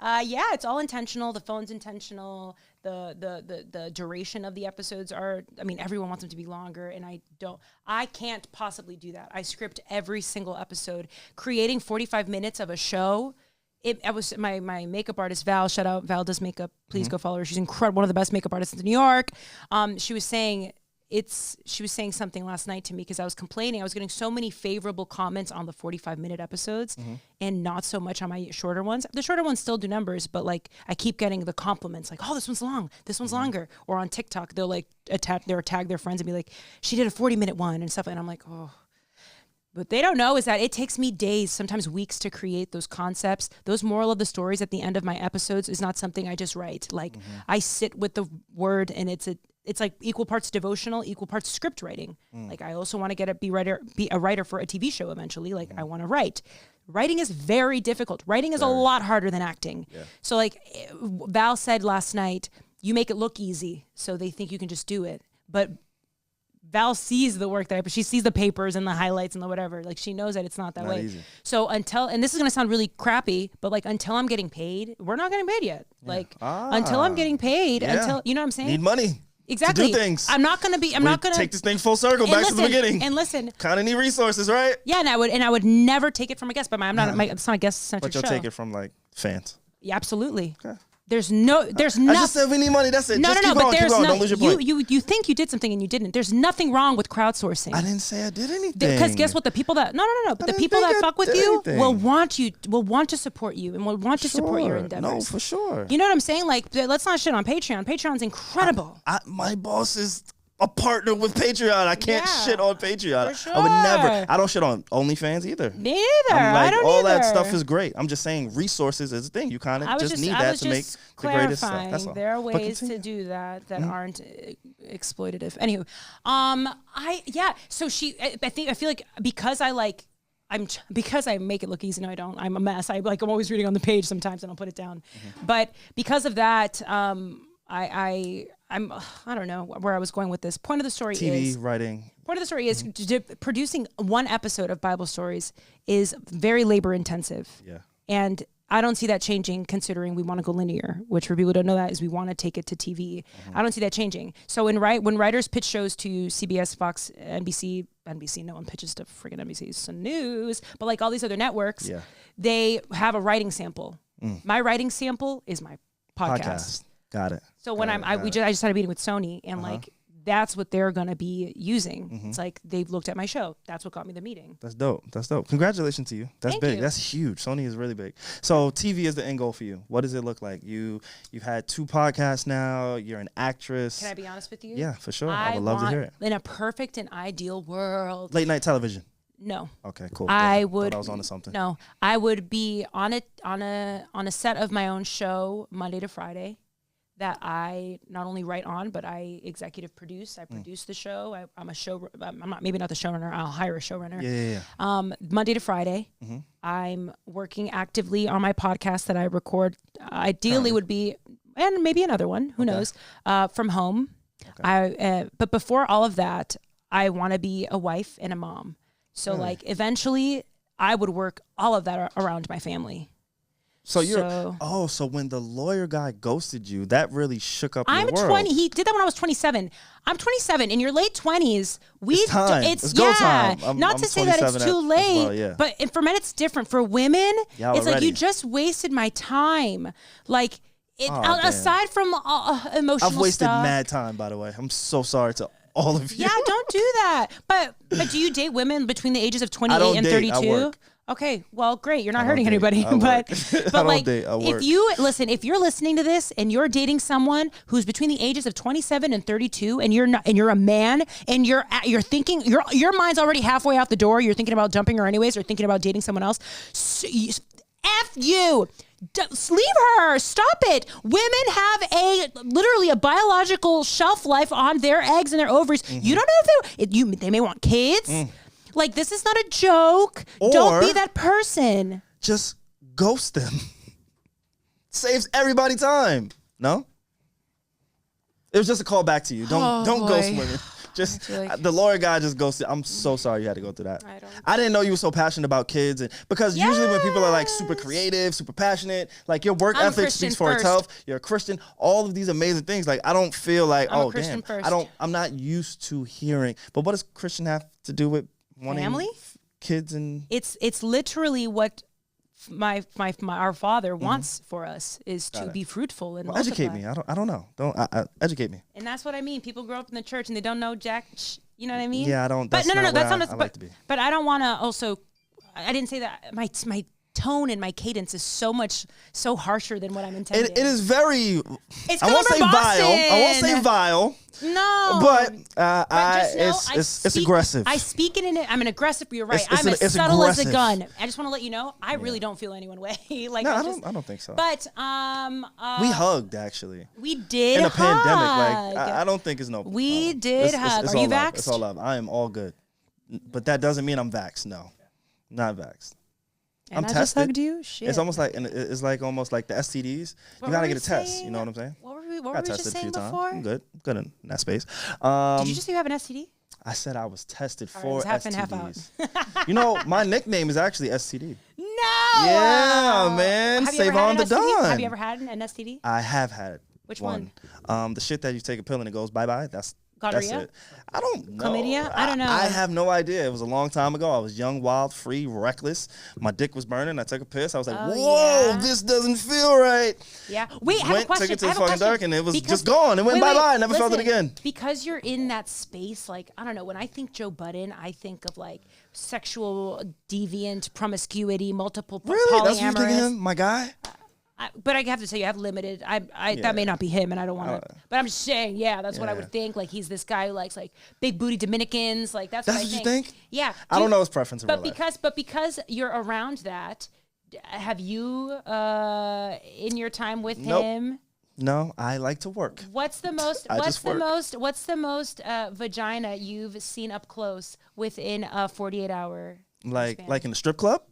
Yeah, it's all intentional. The phone's intentional. The duration of the episodes are, I mean, everyone wants them to be longer, and I can't possibly do that. I script every single episode. Creating 45 minutes of a show, I was my makeup artist, Val, shout out, Val does makeup. Please go follow her. She's incredible, one of the best makeup artists in New York. She was saying something last night to me because I was complaining. I was getting so many favorable comments on the 45-minute episodes and not so much on my shorter ones. The shorter ones still do numbers, but like I keep getting the compliments like, oh, this one's long, this one's longer. Or on TikTok, they'll like tag their friends and be like, she did a 40-minute one and stuff. And I'm like, oh. What they don't know is that it takes me days, sometimes weeks to create those concepts. Those moral of the stories at the end of my episodes is not something I just write. Like I sit with the word and it's like equal parts devotional, equal parts script writing. Like I also want to be a writer for a TV show eventually. Like I want to write. Writing is very difficult. Writing is a lot harder than acting. Yeah. So like Val said last night, you make it look easy, so they think you can just do it. But Val sees the work that I put. She sees the papers and the highlights and the whatever. Like, she knows that it's not that way. Easy. So and this is going to sound really crappy, but like, until I'm getting paid, we're not getting paid yet. Yeah. Like, until I'm getting paid, until, you know what I'm saying? Need money. Exactly. To do things. I'm not going to take this thing full circle back to the beginning. And listen. Kind of need resources, right? Yeah, and I would never take it from a guest, but it's not a guest-centric show. But you'll take it from like fans. Yeah, absolutely. Okay. There's nothing. I just said we need money. That's it. Just keep going. Don't lose your point. You think you did something and you didn't. There's nothing wrong with crowdsourcing. I didn't say I did anything. Because guess what? The people that But the people that fuck with you will want to support you and will want to support your endeavors. No, for sure. You know what I'm saying? Like, let's not shit on Patreon. Patreon's incredible. My boss is a partner with Patreon. I can't shit on Patreon. For sure. I would never. I don't shit on OnlyFans either. Me either. I don't all either. That stuff is great. I'm just saying resources is a thing. You kind of just need that to make the greatest stuff. That's all. There are ways to do that aren't exploitative. Anywho, So I feel like because I make it look easy. No, I don't. I'm a mess. I'm always reading on the page sometimes and I'll put it down. But because of that, I don't know where I was going with this. Point of the story is writing. Point of the story is producing one episode of Bible stories is very labor intensive. Yeah. And I don't see that changing, considering we want to go linear, which for people who don't know that is we want to take it to TV. I don't see that changing. So when writers pitch shows to CBS, Fox, NBC, no one pitches to friggin' NBC, it's news, but like all these other networks, they have a writing sample. My writing sample is my podcast. Got it. So when I just had a meeting with Sony and like that's what they're gonna be using. It's like they've looked at my show. That's what got me the meeting. That's dope. Congratulations to you. That's big. That's huge. Sony is really big. So TV is the end goal for you. What does it look like? You've had 2 podcasts now. You're an actress. Can I be honest with you? Yeah, for sure. I would love to hear it. In a perfect and ideal world. Late night television. No. Okay, cool. I was onto something. No, I would be on a set of my own show Monday to Friday. That I not only write on, but I executive produce. I produce the show. I'm maybe not the showrunner. I'll hire a showrunner. Yeah. Monday to Friday. I'm working actively on my podcast that I record. Ideally would be, and maybe another one. Who knows? From home. Okay. But before all of that, I want to be a wife and a mom. So eventually, I would work all of that around my family. So so when the lawyer guy ghosted you, that really shook up your world. 20. He did that when I was 27. I'm 27. In your late 20s, it's go time. Not to say that it's too late, but for men it's different. For women, it's like you just wasted my time. Like aside from emotional stuff. I've wasted mad time, by the way. I'm so sorry to all of you. Yeah, don't do that. But do you date women between the ages of 28 and 32? I work. Okay, well, great. You're not hurting anybody, but like, if you're listening to this and you're dating someone who's between the ages of 27 and 32, and you're a man, and you're thinking your mind's already halfway out the door, you're thinking about dumping her anyways, or thinking about dating someone else. F you. Leave her. Stop it. Women have literally a biological shelf life on their eggs and their ovaries. You don't know if they may want kids. Like, this is not a joke. Or don't be that person. Just ghost them. Saves everybody time. No? It was just a call back to you. Don't ghost women. Just the lawyer guy just ghosted. I'm so sorry you had to go through that. I didn't know you were so passionate about kids, because usually when people are like super creative, super passionate, like your work ethic speaks for itself. You're a Christian. All of these amazing things. Like, I don't feel like I'm not used to hearing. But what does Christian have to do with wanting family, kids, and it's literally what our Father wants for us is to be fruitful and multiply. Educate me. I don't know. Educate me. And that's what I mean. People grow up in the church and they don't know jack. You know what I mean? Yeah, I don't. But no. That's not. But I don't want to. Also, I didn't say that. My tone and my cadence is so harsher than what I'm intending. It is very. It's I won't say vile. I won't say vile. No, but it's aggressive. I speak it in it. I'm an aggressive. You're right. I'm as subtle as a gun. I just want to let you know. I really don't feel any one way. Like, no, I don't think so. But we hugged actually. We did in a hug. pandemic. Like, I don't think it's no. We did hug. Are you vaxxed? It's all love. I am all good, but that doesn't mean I'm vaxxed. No, not vaxxed. And I'm I tested. Just hugged you? Shit. It's almost like almost like the STDs. You gotta get a test. You know what I'm saying? What were we just saying before? I'm good in that space. Did you just say you have an STD? I said I was tested for it's half STDs. and half out. You know, my nickname is actually STD. No. Yeah, man. SaVon the Don. Have you ever had an STD? I have had. Which one? The shit that you take a pill and it goes bye-bye. That's it. I don't know. Chlamydia? I don't know. I have no idea. It was a long time ago. I was young, wild, free, reckless. My dick was burning. I took a piss. I was like, whoa, this doesn't feel right. Yeah. Wait, I have a question. Took it to the fucking dark and it was just gone. gone. It went bye-bye. I never felt it again. Because you're in that space, like, I don't know, when I think Joe Budden, I think of like sexual deviant, promiscuity, multiple Really? polyamorous. That's what you're thinking of? My guy? But I have to say, you have limited. That may not be him, and I don't want to. But I'm just saying, that's what I would think. Like he's this guy who likes like big booty Dominicans. Like that's what I think. You think? Yeah. I don't know his preference. But because you're around that, have you in your time with him? No, I like to work. What's the most? What's the most vagina you've seen up close within a 48-hour? Like in the strip club?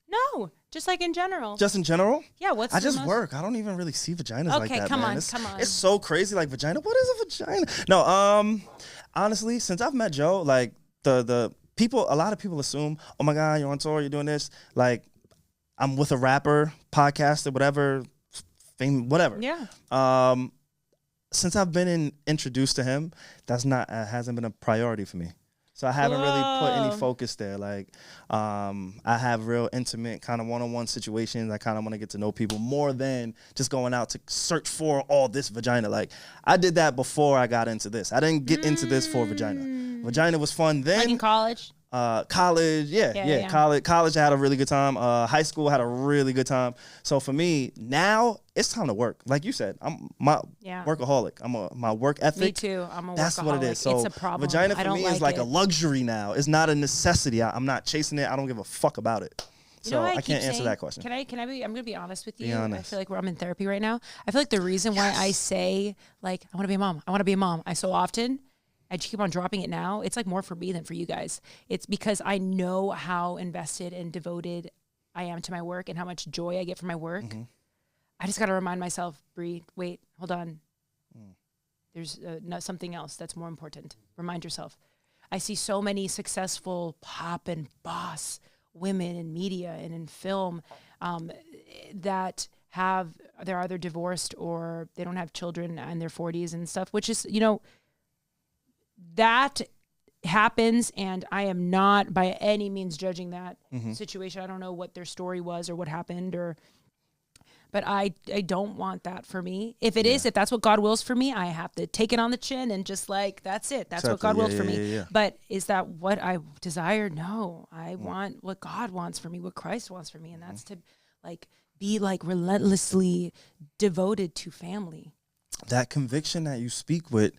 No. Just like in general. Just in general? Yeah, I just work. I don't even really see vaginas like that, Okay, come on. It's so crazy. Like, vagina? What is a vagina? No, honestly, since I've met Joe, like, the people, a lot of people assume, oh, my God, you're on tour, you're doing this. Like, I'm with a rapper, podcaster, whatever, fame, whatever. Yeah. Since I've been introduced to him, hasn't been a priority for me. So I haven't really put any focus there. Like, I have real intimate kind of one-on-one situations. I kind of want to get to know people more than just going out to search for all this vagina. Like, I did that before I got into this. I didn't get into this for vagina. Vagina was fun then. Like in college? College, yeah. College, I had a really good time. High school, had a really good time. So for me, now it's time to work. Like you said, I'm workaholic. My work ethic. Me too. I'm a workaholic. That's what it is. So it's a problem. Vagina for me is like a luxury now. It's not a necessity. I'm not chasing it. I don't give a fuck about it. So I can't answer that question. Can I be? I'm gonna be honest with you. Be honest. I feel like I'm in therapy right now. I feel like the reason why I say like I want to be a mom. I want to be a mom. I so often. I just keep on dropping it now. It's like more for me than for you guys. It's because I know how invested and devoted I am to my work and how much joy I get from my work. Mm-hmm. I just got to remind myself, Bree, wait, hold on. There's something else that's more important. Remind yourself. I see so many successful pop and boss women in media and in film that they're either divorced or they don't have children in their 40s and stuff, which is, that happens, and I am not by any means judging that situation. I don't know what their story was or what happened, but I don't want that for me. If that's what God wills for me, I have to take it on the chin and just like, that's it. That's what God willed for me. Yeah. But is that what I desire? No, I want what God wants for me, what Christ wants for me, and that's to like be like relentlessly devoted to family. That conviction that you speak with,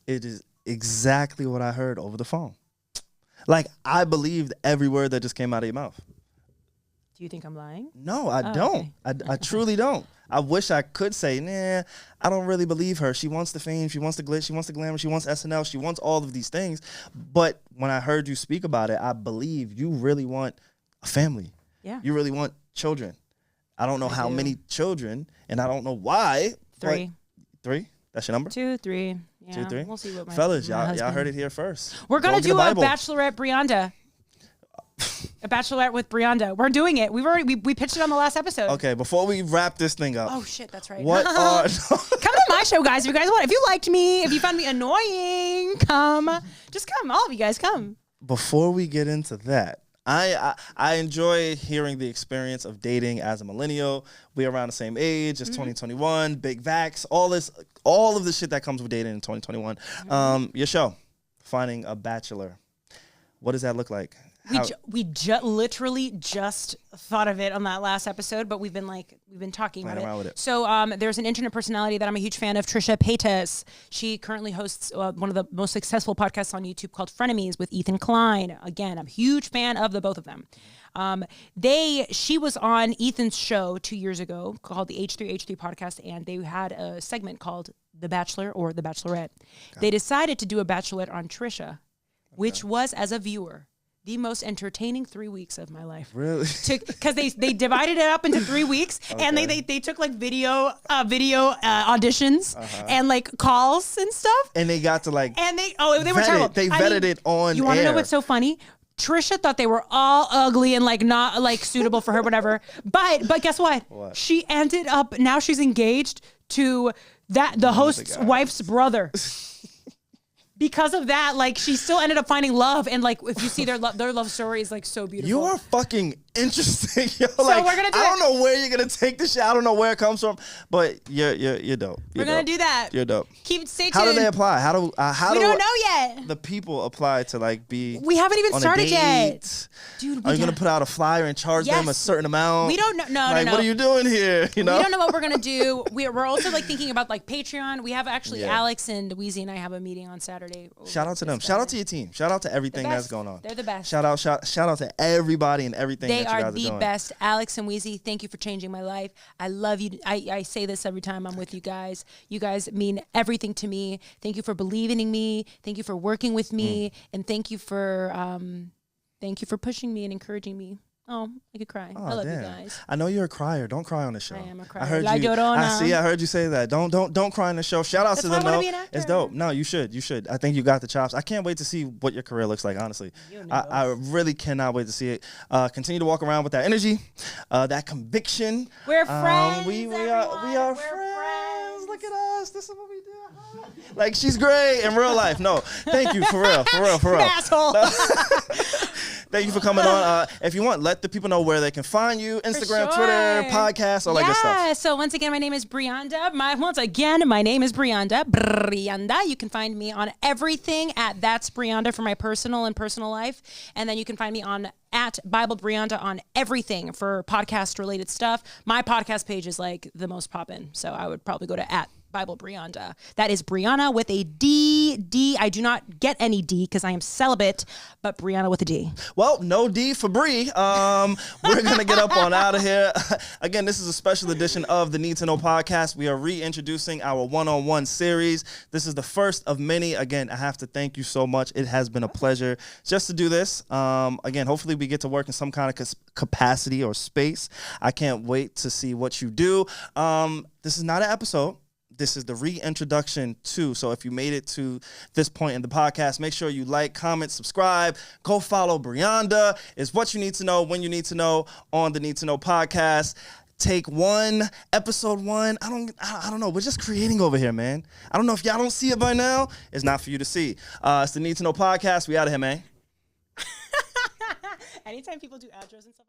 it is exactly what I heard over the phone. Like, I believed every word that just came out of your mouth. Do you think I'm lying? No, I don't. Okay. I truly don't. I wish I could say, nah, I don't really believe her. She wants the fame. She wants the glitz. She wants the glamour. She wants SNL. She wants all of these things. But when I heard you speak about it, I believe you really want a family. Yeah. You really want children. I don't know how many children, and I don't know why. 3. 3? That's your number? 2, 3. Yeah, 2, 3. We'll see what Fellas, y'all heard it here first. We're gonna do a bachelorette Brianda. A bachelorette with Brianda. We're doing it. We pitched it on the last episode. Okay, before we wrap this thing up. Oh shit, that's right. What are come to my show, guys. If you guys want, if you liked me, if you found me annoying, just come. All of you guys come. Before we get into that, I enjoy hearing the experience of dating as a millennial. We're around the same age. It's 2021, big vax, all of the shit that comes with dating in 2021. Your show, Finding a Bachelor. What does that look like? We literally just thought of it on that last episode, but we've been talking about it. So there's an internet personality that I'm a huge fan of, Trisha Paytas. She currently hosts one of the most successful podcasts on YouTube called Frenemies with Ethan Klein. Again, I'm a huge fan of the both of them. She was on Ethan's show 2 years ago called the H3H3 podcast, and they had a segment called The Bachelor or The Bachelorette. They decided to do a Bachelorette on Trisha, which was, as a viewer, the most entertaining 3 weeks of my life. Really? Because they divided it up into 3 weeks, and they took like video auditions and like calls and stuff. And they got to like they were terrible. They vetted it on. You want to know what's so funny? Trisha thought they were all ugly and like not like suitable for her, whatever. But guess what? She ended up, now she's engaged to the host's wife's brother. Because of that, like, she still ended up finding love, and like, if you see their love story is like so beautiful. You are fucking interesting, yo. So like, we're gonna do I don't know where you're gonna take this shit. I don't know where it comes from, but you're dope. We're gonna do that. You're dope. Stay tuned. How do they apply? How do we don't know yet. The people apply to like be. We haven't even started yet, dude. Are you gonna put out a flyer and charge them a certain amount? We don't know. No, like, no. What are you doing here? You know. We don't know what we're gonna do. We're also like thinking about like Patreon. We have actually Alex and Weezy and I have a meeting on Saturday. Shout out to them. Shout out to your team. Shout out to everything that's going on. They're the best. Shout out to everybody and everything that you guys are doing. They are the best. Alex and Weezy, thank you for changing my life. I love you. I say this every time I'm with you guys. You guys mean everything to me. Thank you for believing in me. Thank you for working with me, and thank you for pushing me and encouraging me. Oh, I could cry. I love you guys. I know you're a crier. Don't cry on the show. I am a crier. I heard La you. Llorona. I heard you say that. Don't cry on the show. Shout out to them though. It's dope. No, you should. I think you got the chops. I can't wait to see what your career looks like. Honestly, I really cannot wait to see it. Continue to walk around with that energy, that conviction. We're friends. We are friends. Look at us. This is what we do. Like, she's great in real life. No, thank you for real. Asshole. Thank you for coming on. If you want, let the people know where they can find you. Instagram, Twitter, podcast, all that good stuff. Yeah, so once again, my name is Brianda. My name is Brianda. Brianda. You can find me on everything at That's Brianda for my personal and personal life. And then you can find me on at Bible Brianda on everything for podcast related stuff. My podcast page is like the most poppin'. So I would probably go to at Bible Brianda. That is Brianna with a D. I do not get any D because I am celibate, but Brianna with a D. Well, no D for Bree. We're going to get up on out of here. Again, this is a special edition of the Need to Know podcast. We are reintroducing our one-on-one series. This is the first of many. Again, I have to thank you so much. It has been a pleasure just to do this. Again, hopefully we get to work in some kind of capacity or space. I can't wait to see what you do. This is not an episode. This is the reintroduction too. So if you made it to this point in the podcast, make sure you like, comment, subscribe. Go follow Brianda. It's what you need to know when you need to know on the Need to Know podcast. Take one, episode 1. I don't know. We're just creating over here, man. I don't know if y'all don't see it by now. It's not for you to see. It's the Need to Know podcast. We out of here, man. Anytime people do outros and stuff.